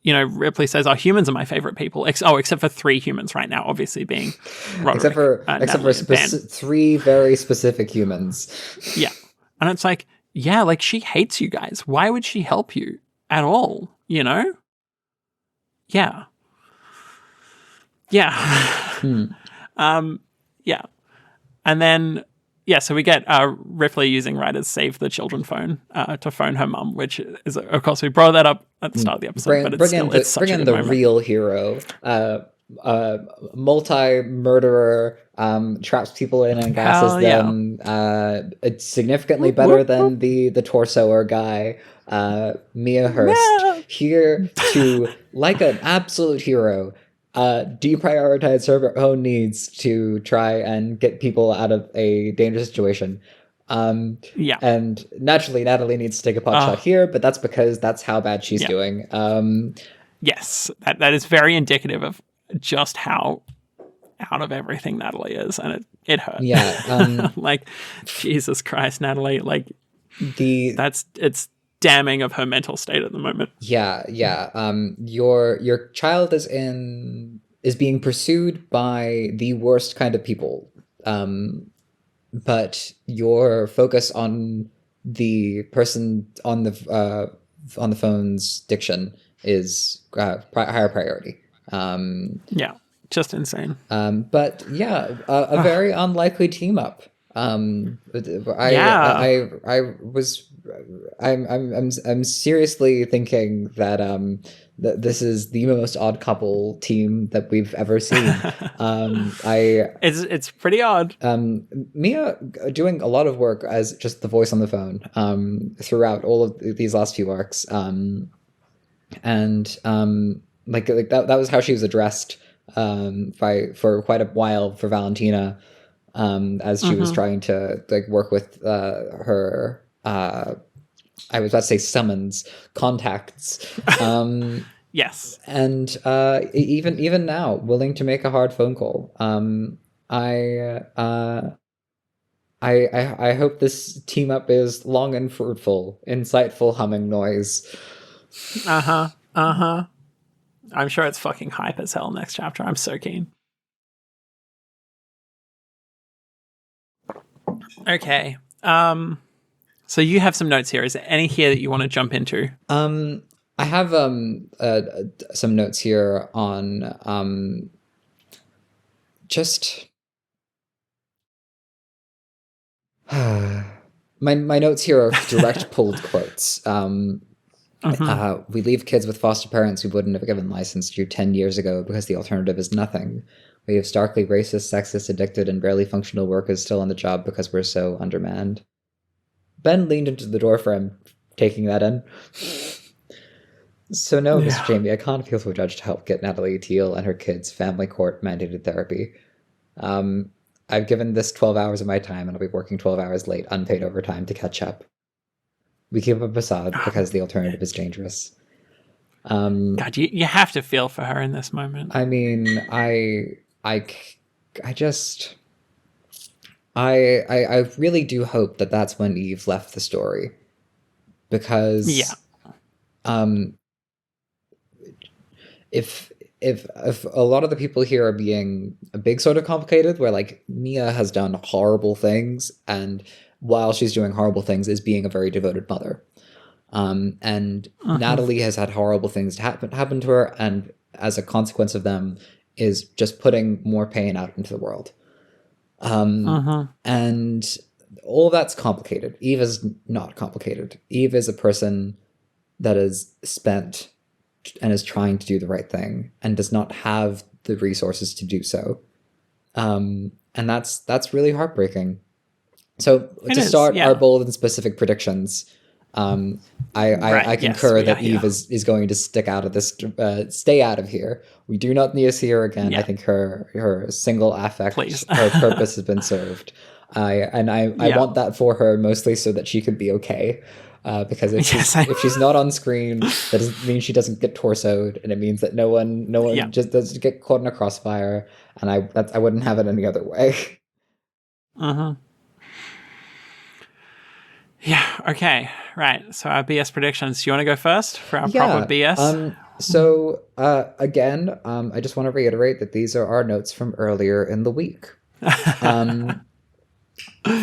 you know, Ripley says, "Oh, humans are my favorite people." Except for 3 humans right now, obviously being Roderick, except for 3 very specific humans. Yeah, and it's like, yeah, like she hates you guys. Why would she help you at all? You know? Yeah. And then so we get Ripley using Ryder's Save the Children phone to phone her mum, which is, of course, we brought that up at the start of the episode, but it's such a good moment. Real hero, multi-murderer, traps people in and gasses them. It's significantly better than the torsoer guy, Mia Hurst. Here to, like an absolute hero, deprioritize her own needs to try and get people out of a dangerous situation. And naturally, Natalie needs to take a pot shot here, but that's because that's how bad she's doing. Yes, that is very indicative of just how out of everything Natalie is, and it hurt. Yeah, like Jesus Christ, Natalie. Like it's damning of her mental state at the moment. Yeah. Your child is being pursued by the worst kind of people. But your focus on the person on the phone's diction is higher priority. Just insane. But yeah, a very unlikely team up. I'm seriously thinking that this is the most odd couple team that we've ever seen. It's pretty odd. Mia doing a lot of work as just the voice on the phone throughout all of these last few arcs, and like that was how she was addressed for quite a while for Valentina, as she was trying to like work with her. I was about to say summons contacts. Yes, and even now, willing to make a hard phone call. I hope this team up is long and fruitful, insightful humming noise. I'm sure it's fucking hype as hell next chapter. I'm so keen. Okay. So you have some notes here. Is there any here that you want to jump into? I have some notes here on just my notes here are direct pulled quotes. We leave kids with foster parents who wouldn't have given license to you 10 years ago because the alternative is nothing. We have starkly racist, sexist, addicted, and barely functional workers still on the job because we're so undermanned. Ben leaned into the doorframe, taking that in. So no, Mr. Jamie, I can't appeal to a judge to help get Natalie Teal and her kids family court mandated therapy. I've given this 12 hours of my time, and I'll be working 12 hours late, unpaid overtime to catch up. We keep up a facade because the alternative is dangerous. God, you have to feel for her in this moment. I mean, I really do hope that that's when Eve left the story, because if a lot of the people here are being a big sort of complicated, where like Mia has done horrible things, and while she's doing horrible things is being a very devoted mother, and Natalie has had horrible things happen to her, and as a consequence of them is just putting more pain out into the world. And all of that's complicated. Eve is not complicated. Eve is a person that is spent and is trying to do the right thing and does not have the resources to do so. And that's really heartbreaking. So to start our bold and specific predictions, I concur that Eve is going to stick out of this, stay out of here. We do not need to see her again. I think her single affect, her purpose has been served. I want that for her, mostly so that she could be okay. Because if she's not on screen, that doesn't mean she doesn't get torsoed, and it means that no one just doesn't get caught in a crossfire. And I wouldn't have it any other way. Yeah. Okay. Right. So our BS predictions. Do you want to go first for our proper BS? So again, I just want to reiterate that these are our notes from earlier in the week.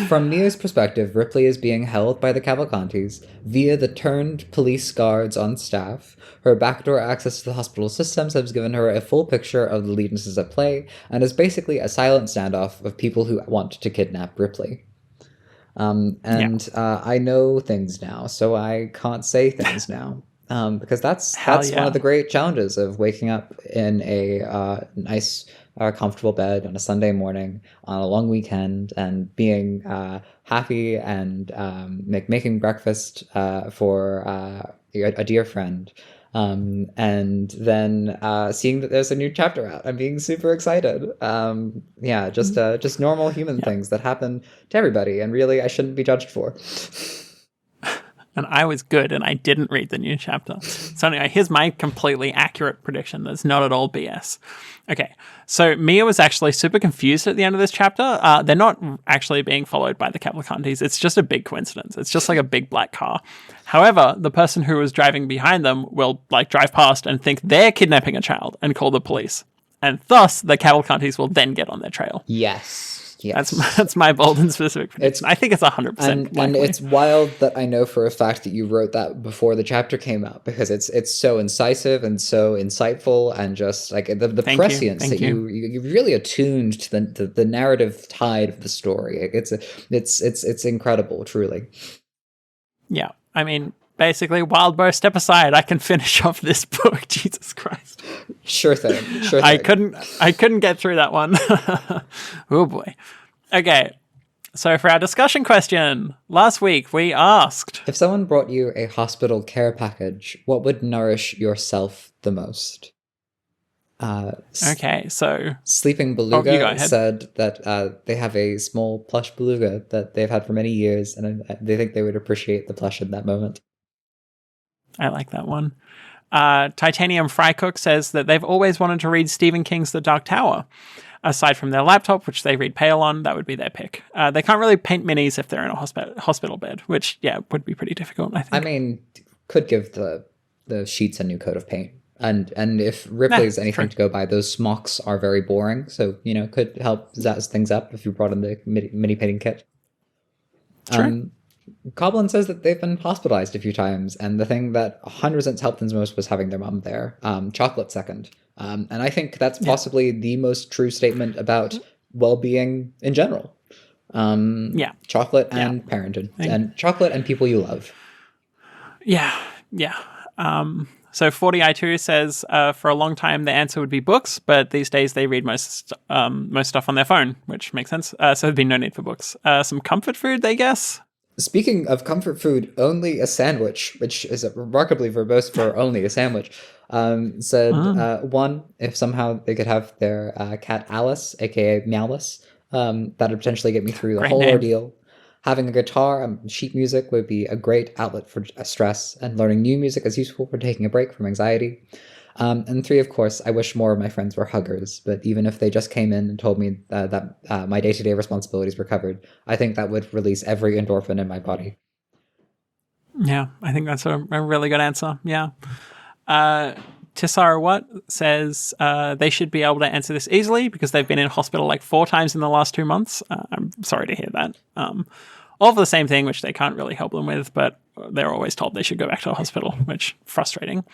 From Mia's perspective, Ripley is being held by the Cavalcantis via the turned police guards on staff. Her backdoor access to the hospital systems has given her a full picture of the allegiances at play, and is basically a silent standoff of people who want to kidnap Ripley. I know things now, so I can't say things now. Because that's one of the great challenges of waking up in a nice, comfortable bed on a Sunday morning on a long weekend and being happy and making breakfast for a dear friend. And then seeing that there's a new chapter out, I'm being super excited. Just normal human things that happen to everybody, and really I shouldn't be judged for. And I was good, and I didn't read the new chapter. So anyway, here's my completely accurate prediction that's not at all BS. Okay, so Mia was actually super confused at the end of this chapter. They're not actually being followed by the Cavalcantis. It's just a big coincidence. It's just like a big black car. However, the person who was driving behind them will drive past and think they're kidnapping a child and call the police. And thus, the Cavalcantis will then get on their trail. Yes. That's my bold and specific prediction. I think it's 100%. And it's wild that I know for a fact that you wrote that before the chapter came out, because it's so incisive and so insightful, and just like the prescience that you really attuned to the narrative tide of the story. It's incredible, truly. Yeah, I mean, basically, Wildbow, step aside. I can finish off this book. Jesus Christ. Sure thing. I couldn't get through that one. Oh boy. Okay. So for our discussion question, last week we asked, if someone brought you a hospital care package, what would nourish yourself the most? Okay, so Sleeping Beluga said that they have a small plush beluga that they've had for many years, and they think they would appreciate the plush in that moment. I like that one. Titanium Frycook says that they've always wanted to read Stephen King's The Dark Tower. Aside from their laptop, which they read Pale on, that would be their pick. They can't really paint minis if they're in a hospital bed, which, would be pretty difficult, I think. I mean, could give the sheets a new coat of paint. And if Ripley's anything to go by, those smocks are very boring, so, could help zazz things up if you brought in the mini painting kit. True. Coblin says that they've been hospitalized a few times, and the thing that 100% helped them most was having their mom there. Chocolate second. And I think that's possibly the most true statement about well-being in general. Chocolate and parenting. And chocolate and people you love. Yeah. So 40i2 says for a long time the answer would be books, but these days they read most stuff on their phone, which makes sense. So there'd be no need for books. Some comfort food, they guess. Speaking of comfort food, only a sandwich, which is remarkably verbose for only a sandwich, said one, if somehow they could have their cat Alice, aka Meowless, that'd potentially get me through the whole ordeal. Having a guitar and sheet music would be a great outlet for stress, and learning new music is useful for taking a break from anxiety. And 3, of course, I wish more of my friends were huggers, but even if they just came in and told me that my day-to-day responsibilities were covered, I think that would release every endorphin in my body. Yeah, I think that's a really good answer. Yeah. Tisara What says they should be able to answer this easily because they've been in hospital like 4 times in the last 2 months. I'm sorry to hear that. All for the same thing, which they can't really help them with, but they're always told they should go back to a hospital, which frustrating.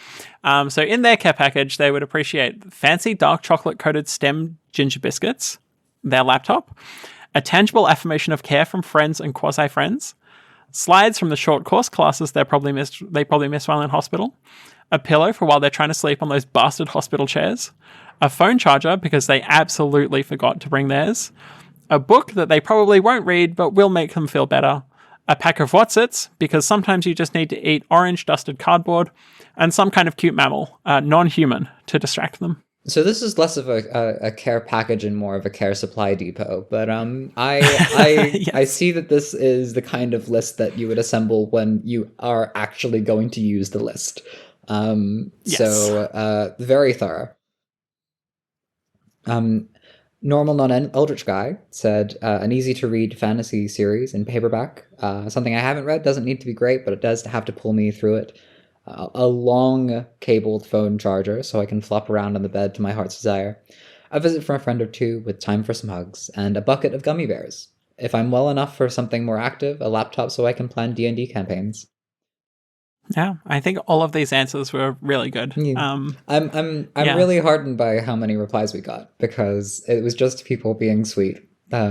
So in their care package, they would appreciate fancy dark chocolate-coated stem ginger biscuits, their laptop, a tangible affirmation of care from friends and quasi-friends, slides from the short course classes they probably missed while in hospital, a pillow for while they're trying to sleep on those bastard hospital chairs, a phone charger because they absolutely forgot to bring theirs, a book that they probably won't read but will make them feel better, a pack of Wotsits because sometimes you just need to eat orange dusted cardboard, and some kind of cute mammal, non-human, to distract them. So this is less of a care package and more of a care supply depot. But I Yes. I see that this is the kind of list that you would assemble when you are actually going to use the list. Yes. So very thorough. Normal Non-Eldritch Guy said an easy-to-read fantasy series in paperback. Something I haven't read, doesn't need to be great, but it does have to pull me through it. A long cabled phone charger so I can flop around on the bed to my heart's desire. A visit from a friend or 2 with time for some hugs, and a bucket of gummy bears. If I'm well enough for something more active, a laptop so I can plan D&D campaigns. Yeah, I think all of these answers were really good. Yeah. I'm really heartened by how many replies we got because it was just people being sweet. I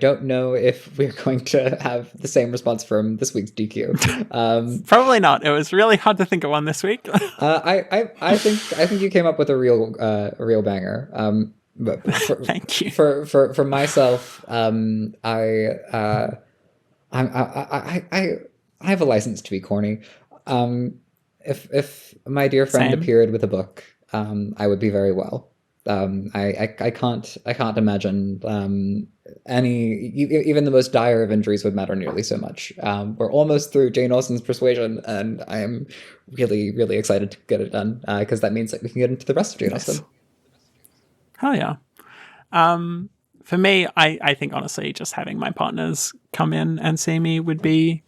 don't know if we're going to have the same response from this week's DQ. Probably not. It was really hard to think of one this week. I think you came up with a real banger. But Thank you. For myself, I have a license to be corny. If my dear friend appeared with a book, I would be very well. I can't imagine even the most dire of injuries would matter nearly so much. We're almost through Jane Austen's Persuasion, and I am really, really excited to get it done because that means that we can get into the rest of Jane Austen. Hell yeah. For me, I think honestly, just having my partners come in and see me would be,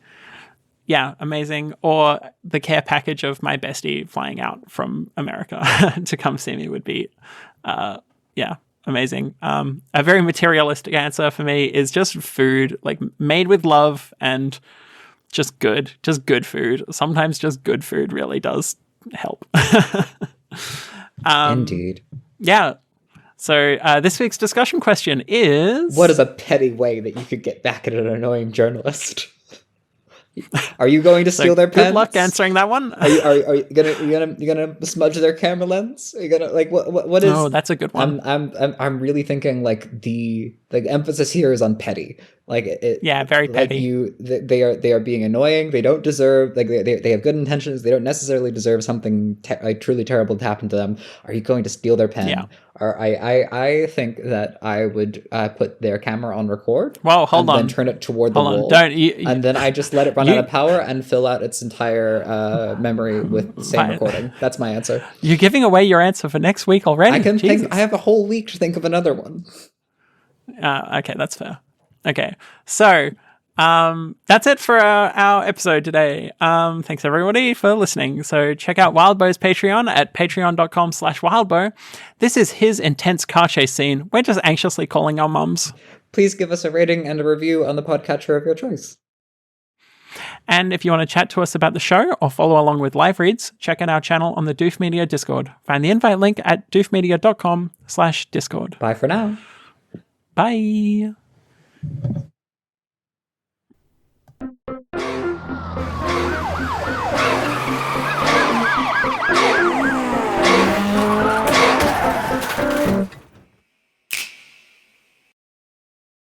amazing. Or the care package of my bestie flying out from America to come see me would be, amazing. A very materialistic answer for me is just food, like made with love and just good food. Sometimes just good food really does help. Indeed. Yeah. So this week's discussion question is... What is a petty way that you could get back at an annoying journalist? Are you going to steal their pens? Good luck answering that one. Are you gonna smudge their camera lens? Are you gonna what is? Oh, that's a good one. I'm really thinking like the emphasis here is on petty. Like very petty. They are being annoying. They don't deserve they have good intentions. They don't necessarily deserve something truly terrible to happen to them. Are you going to steal their pen? Yeah. Or I think that I would put their camera on record. Well, hold on. Then turn it toward the wall. And then I just let it run out of power and fill out its entire memory with the same recording. That's my answer. You're giving away your answer for next week already. I can think. I have a whole week to think of another one. Okay, that's fair. Okay, so that's it for our episode today. Thanks everybody for listening. So check out Wildbow's Patreon at patreon.com/wildbow. This is his intense car chase scene. We're just anxiously calling our mums. Please give us a rating and a review on the podcatcher of your choice. And if you want to chat to us about the show or follow along with live reads, check out our channel on the Doof Media Discord. Find the invite link at doofmedia.com/discord. Bye for now. Bye.